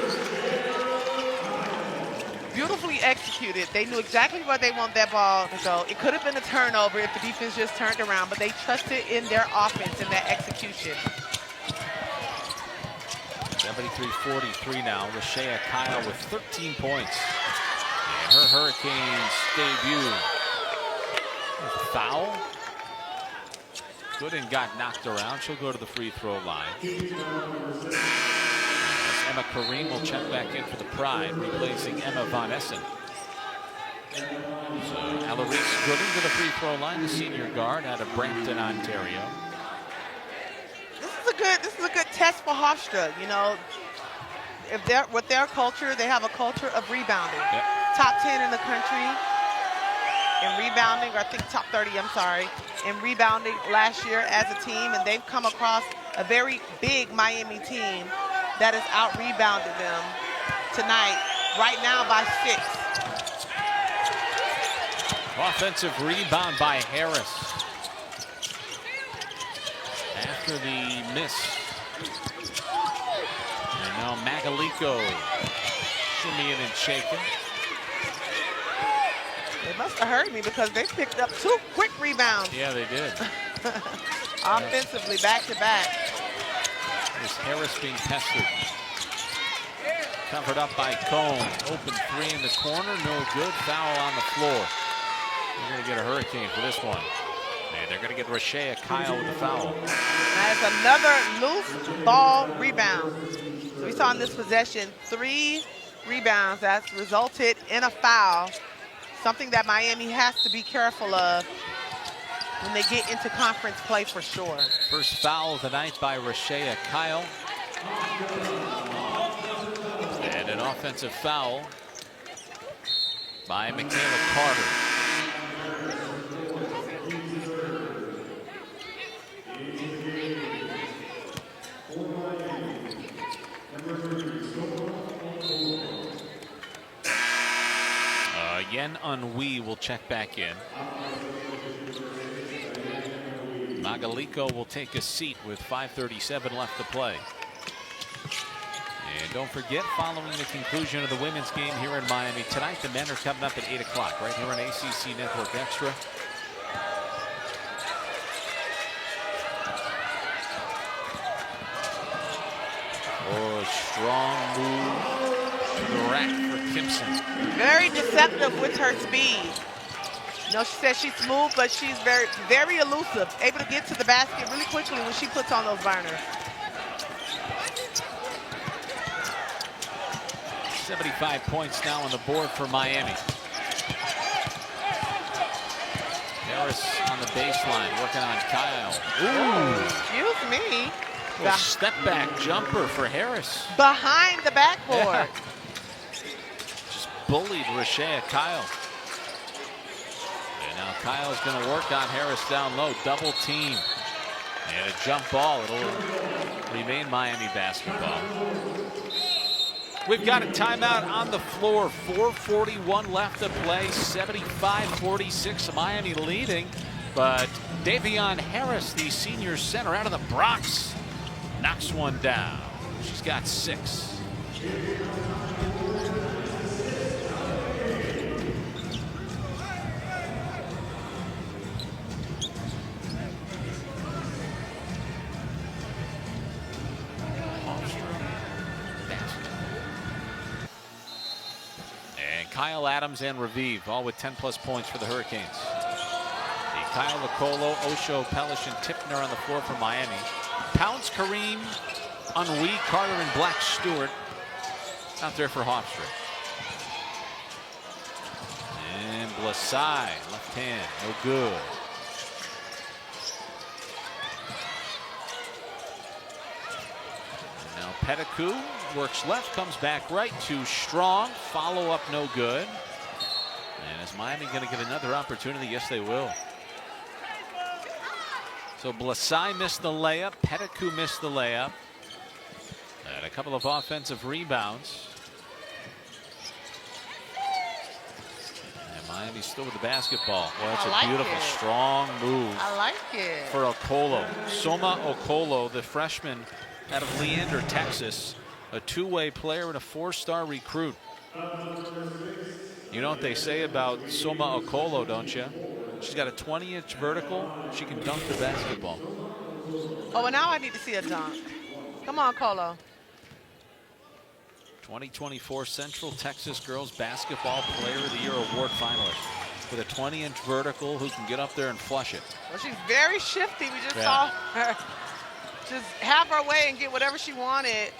[SPEAKER 1] Beautifully executed. They knew exactly where they want that ball to go. It could have been a turnover if the defense just turned around, but they trusted in their offense and their execution.
[SPEAKER 2] 73-43 now. Rashea Kyle with 13 points. And her Hurricanes debut. Foul. Gooden got knocked around. She'll go to the free throw line. Emma Kareem will check back in for the Pride, replacing Emma Von Essen. So Alarise Gooden to the free throw line, the senior guard out of Brampton, Ontario.
[SPEAKER 1] This is a good test for Hofstra. You know, if they're with their culture, they have a culture of rebounding.
[SPEAKER 2] Yep.
[SPEAKER 1] Top 10 in the country in rebounding, or I think top 30, I'm sorry, in rebounding last year as a team, and they've come across a very big Miami team that has out-rebounded them tonight, right now by 6.
[SPEAKER 2] Offensive rebound by Harris. After the miss. And now Magolico shimmying and shaking.
[SPEAKER 1] They must have heard me because they picked up 2 quick rebounds.
[SPEAKER 2] Yeah, they did.
[SPEAKER 1] Offensively, back-to-back.
[SPEAKER 2] Is Harris being pestered. Covered up by Cone. Open 3 in the corner. No good. Foul on the floor. We're going to get a Hurricane for this one. And they're going to get Rashea Kyle with the foul.
[SPEAKER 1] That's another loose ball rebound. So we saw in this possession 3 rebounds that's resulted in a foul. Something that Miami has to be careful of when they get into conference play for sure.
[SPEAKER 2] First foul of the night by Rashea Kyle. And an offensive foul by Michaela Carter. Yen Unwee will check back in. Magolico will take a seat with 5:37 left to play. And don't forget, following the conclusion of the women's game here in Miami tonight, the men are coming up at 8 o'clock right here on ACC Network Extra. Oh, strong move to the rack for Kimpson.
[SPEAKER 1] Very deceptive with her speed. You know, she says she's smooth, but she's very, very elusive, able to get to the basket really quickly when she puts on those burners.
[SPEAKER 2] 75 points now on the board for Miami. Harris on the baseline, working on Kyle. Ooh.
[SPEAKER 1] Excuse me.
[SPEAKER 2] A step back jumper for Harris.
[SPEAKER 1] Behind the backboard.
[SPEAKER 2] Yeah. Just bullied Rashea Kyle. And now Kyle's going to work on Harris down low. Double team. And a jump ball. It'll remain Miami basketball. We've got a timeout on the floor. 4:41 left to play. 75-46. Miami leading. But Davion Harris, the senior center out of the Bronx, knocks one down. She's got 6. Kyle Adams and Raviv, all with 10+ points for the Hurricanes. Kyle Lacolo, Osho, Pellish, and Tipner on the floor for Miami. Pounce, Kareem, Unwee, Carter, and Black Stewart out there for Hofstra. And Blasai, left hand, no good. And now Pettigrew works left, comes back right, too strong. Follow up, no good. And is Miami going to get another opportunity? Yes, they will. So Blasai missed the layup, Pettigrew missed the layup. And a couple of offensive rebounds. And Miami's still with the basketball. Well, it's a beautiful, strong move.
[SPEAKER 1] I like it.
[SPEAKER 2] For Okolo. Soma Okolo, the freshman out of Leander, Texas. A two-way player and a 4-star recruit. You know what they say about Soma Okolo, don't you? She's got a 20-inch vertical. She can dunk the basketball.
[SPEAKER 1] Oh, and now I need to see a dunk. Come on, Colo.
[SPEAKER 2] 2024 Central Texas Girls Basketball Player of the Year award finalist with a 20-inch vertical who can get up there and flush it.
[SPEAKER 1] Well, she's very shifty. We just saw her just have her way and get whatever she wanted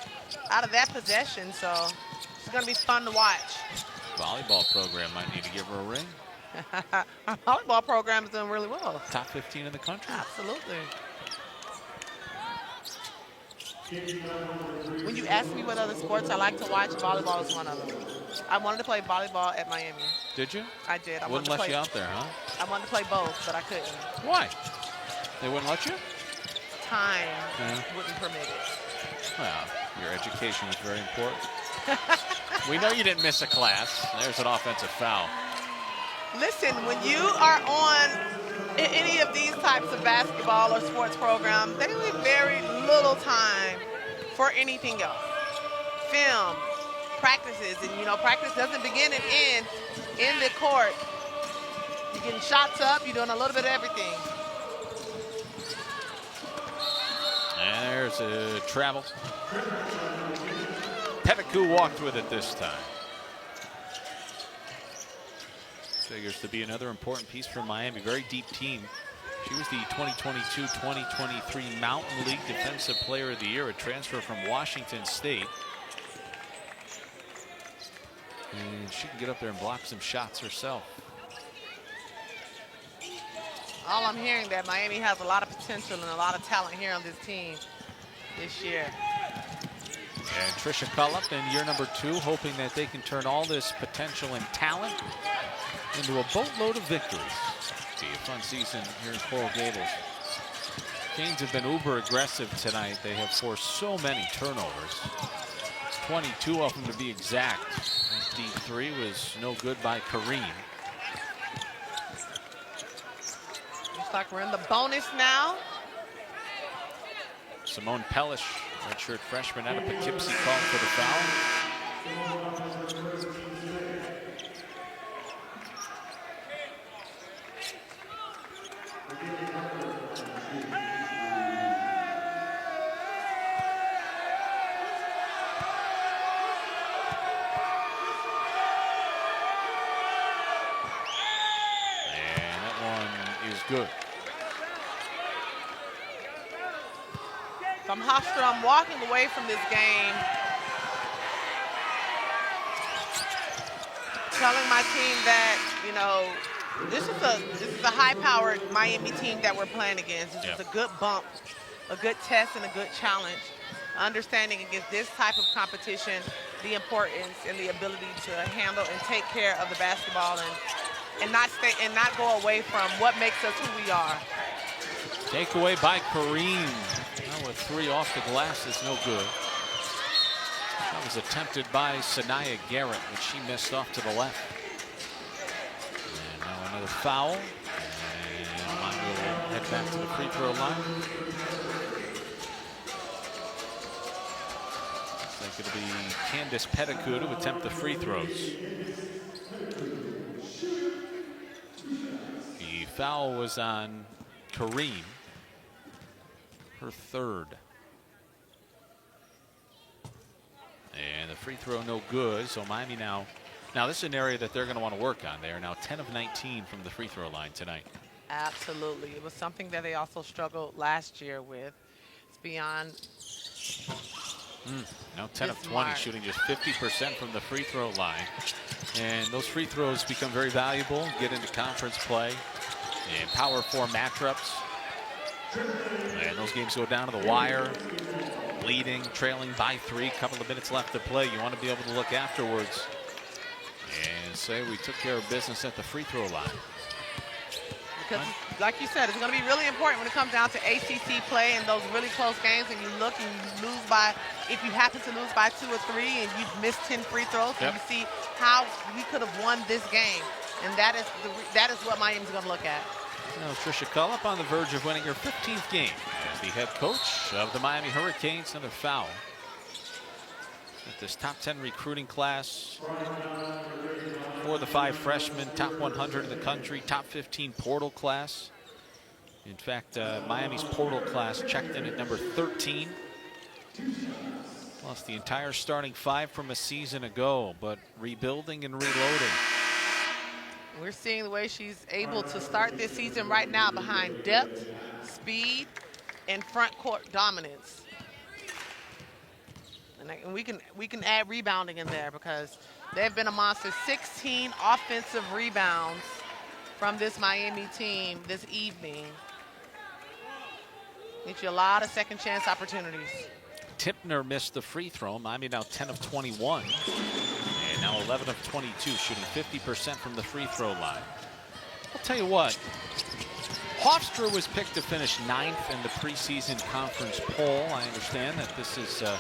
[SPEAKER 1] out of that possession. So it's going to be fun to watch.
[SPEAKER 2] Volleyball program might need to give her a ring.
[SPEAKER 1] Our volleyball program is doing really well.
[SPEAKER 2] Top 15 in the country.
[SPEAKER 1] Absolutely. When you ask me what other sports I like to watch, volleyball is one of them. I wanted to play volleyball at Miami.
[SPEAKER 2] Did you?
[SPEAKER 1] I did.
[SPEAKER 2] Wouldn't let you out there, huh?
[SPEAKER 1] I wanted to play both, but I couldn't.
[SPEAKER 2] Why? They wouldn't let you?
[SPEAKER 1] Time wouldn't permit it.
[SPEAKER 2] Well, your education is very important. We know you didn't miss a class. There's an offensive foul.
[SPEAKER 1] Listen, when you are on any of these types of basketball or sports programs, they leave very little time for anything else. Film, practices, and practice doesn't begin and end in the court. You're getting shots up, you're doing a little bit of everything.
[SPEAKER 2] And there's a travel. Pettigrew walked with it this time. Figures to be another important piece for Miami. Very deep team. She was the 2022-2023 Mountain League Defensive Player of the Year, a transfer from Washington State. And she can get up there and block some shots herself.
[SPEAKER 1] All I'm hearing that Miami has a lot of potential and a lot of talent here on this team this year.
[SPEAKER 2] And Trisha Cullop in year number 2, hoping that they can turn all this potential and talent into a boatload of victories. Be a fun season here in Coral Gables. Canes have been uber aggressive tonight. They have forced so many turnovers. 22 of them to be exact. That deep 3 was no good by Kareem.
[SPEAKER 1] Looks like we're in the bonus now.
[SPEAKER 2] Simone Pellish, redshirt freshman out of Poughkeepsie, called for the foul. And that one is good.
[SPEAKER 1] From Hofstra, I'm walking away from this game telling my team that, this is a high-powered Miami team that we're playing against. This is a good bump, a good test, and a good challenge. Understanding against this type of competition, the importance and the ability to handle and take care of the basketball and not go away from what makes us who we are.
[SPEAKER 2] Takeaway by Kareem. Well, with 3 off the glass is no good. That was attempted by Sanaya Garrett, but she missed off to the left. And now another foul. And Miami will head back to the free throw line. Looks like it'll be Candace Pettigrew to attempt the free throws. The foul was on Kareem. Her third. And the free throw no good, so Miami now Now, this is an area that they're going to want to work on. They are now 10 of 19 from the free throw line tonight.
[SPEAKER 1] Absolutely. It was something that they also struggled last year with. It's beyond.
[SPEAKER 2] Now 10 of 20, shooting just 50% from the free throw line. And those free throws become very valuable, get into conference play and power 4 matchups. And those games go down to the wire, leading, trailing by 3, couple of minutes left to play. You want to be able to look afterwards and say we took care of business at the free throw line.
[SPEAKER 1] Because, like you said, it's going to be really important when it comes down to ACC play and those really close games, and you look and you lose by, if you happen to lose by 2 or 3 and you've missed 10 free throws, and you see how we could have won this game. And that is what Miami's going to look at.
[SPEAKER 2] Now, Tricia Cullip on the verge of winning her 15th game as the head coach of the Miami Hurricanes. Another foul at this top 10 recruiting class for the 5 freshmen, top 100 in the country, top 15 portal class. In fact, Miami's portal class checked in at number 13. Lost the entire starting 5 from a season ago, but rebuilding and reloading.
[SPEAKER 1] We're seeing the way she's able to start this season right now behind depth, speed, and front court dominance. And we can add rebounding in there because they've been a monster. 16 offensive rebounds from this Miami team this evening. Get you a lot of second chance opportunities.
[SPEAKER 2] Tipner missed the free throw. Miami now 10 of 21. And now 11 of 22, shooting 50% from the free throw line. I'll tell you what, Hofstra was picked to finish 9th in the preseason conference poll. I understand that this is a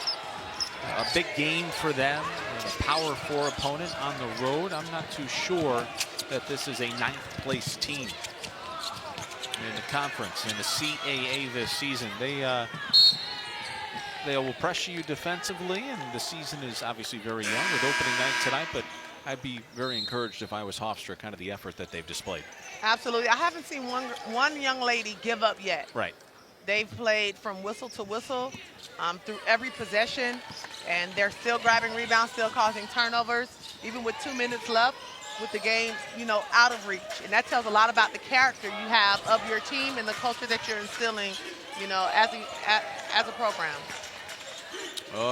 [SPEAKER 2] big game for them, and a power 4 opponent on the road. I'm not too sure that this is a 9th place team in the conference, in the CAA this season. They will pressure you defensively, and the season is obviously very young with opening night tonight, but I'd be very encouraged if I was Hofstra, kind of the effort that they've displayed.
[SPEAKER 1] Absolutely. I haven't seen one young lady give up yet.
[SPEAKER 2] Right.
[SPEAKER 1] They've played from whistle to whistle through every possession, and they're still grabbing rebounds, still causing turnovers, even with 2 minutes left with the game, out of reach. And that tells a lot about the character you have of your team and the culture that you're instilling, as a program.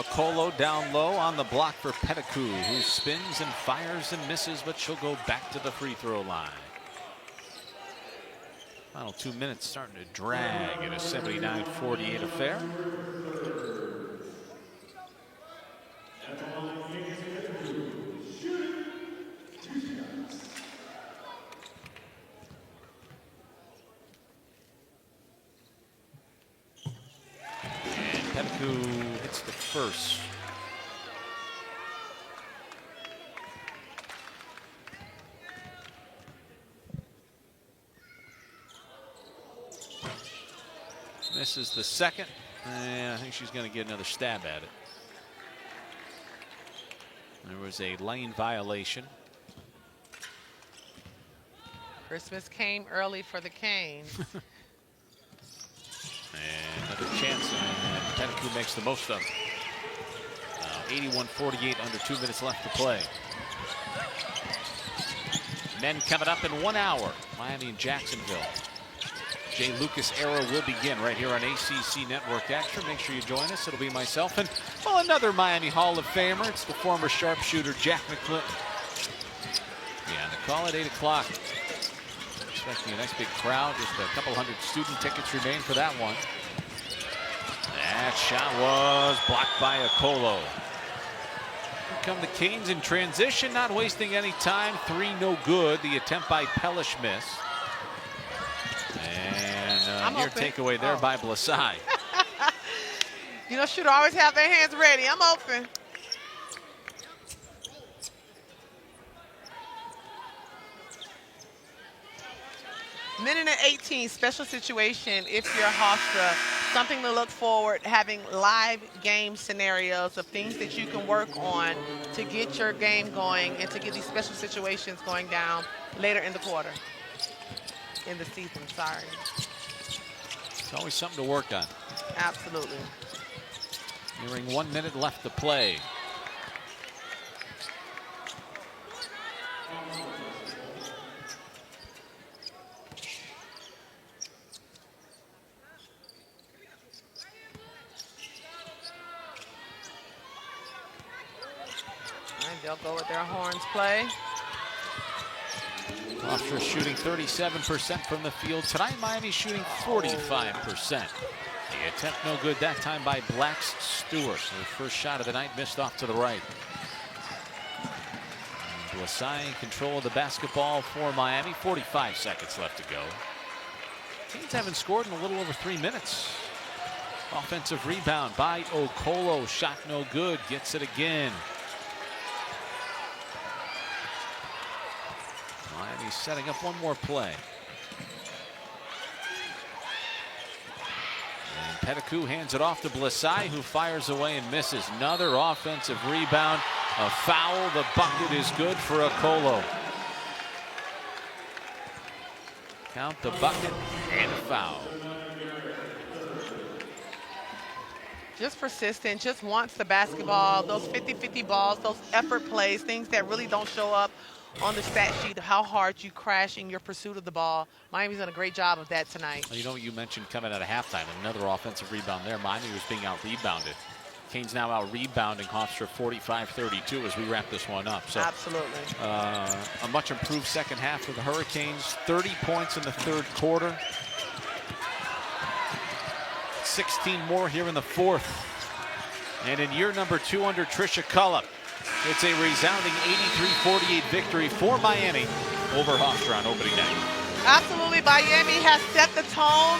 [SPEAKER 2] Colo down low on the block for Pettigrew, who spins and fires and misses, but she'll go back to the free throw line. Final 2 minutes starting to drag in a 79-48 affair. And Pettigrew hits the first. Misses the second, and I think she's going to get another stab at it. There was a lane violation.
[SPEAKER 1] Christmas came early for the Canes.
[SPEAKER 2] And another chance, and Pettigrew makes the most of it. 81-48, under 2 minutes left to play. Men coming up in 1 hour. Miami and Jacksonville. Jay Lucas era will begin right here on ACC Network Action. Make sure you join us. It'll be myself and, well, another Miami Hall of Famer. It's the former sharpshooter, Jack McClinton. Yeah, the call at 8 o'clock. Expecting a nice big crowd. Just a couple hundred student tickets remain for that one. That shot was blocked by Colo. Here come the Canes in transition, not wasting any time. 3 no good. The attempt by Pellish missed. And near takeaway there by Blasai.
[SPEAKER 1] Shooter always have their hands ready. I'm open. Minute and 18, special situation if you're Hofstra. Something to look forward, having live game scenarios of things that you can work on to get your game going and to get these special situations going down later in the quarter. In the season, sorry.
[SPEAKER 2] It's always something to work on.
[SPEAKER 1] Absolutely.
[SPEAKER 2] Nearing 1 minute left to play.
[SPEAKER 1] They'll go with their horns play.
[SPEAKER 2] Hofstra shooting 37% from the field. Tonight, Miami shooting 45%. The attempt no good that time by Black's Stewart. Their first shot of the night missed off to the right. Blasai in control of the basketball for Miami. 45 seconds left to go. Teams haven't scored in a little over 3 minutes. Offensive rebound by Okolo. Shot no good. Gets it again. Miami's setting up one more play. And Pettigrew hands it off to Blasai, who fires away and misses. Another offensive rebound. A foul. The bucket is good for Okolo. Count the bucket and a foul.
[SPEAKER 1] Just persistent, just wants the basketball, those 50-50 balls, those effort plays, things that really don't show up on the stat sheet of how hard you crash in your pursuit of the ball. Miami's done a great job of that tonight.
[SPEAKER 2] You know, you mentioned coming out of halftime, another offensive rebound there. Miami was being out-rebounded. Canes now out-rebounding Hofstra 45-32 as we wrap this one up. So,
[SPEAKER 1] absolutely.
[SPEAKER 2] A much improved second half for the Hurricanes. 30 points in the third quarter. 16 more here in the fourth. And in year number 2 under Tricia Cullop, it's a resounding 83-48 victory for Miami over Hofstra on opening night.
[SPEAKER 1] Absolutely. Miami has set the tone.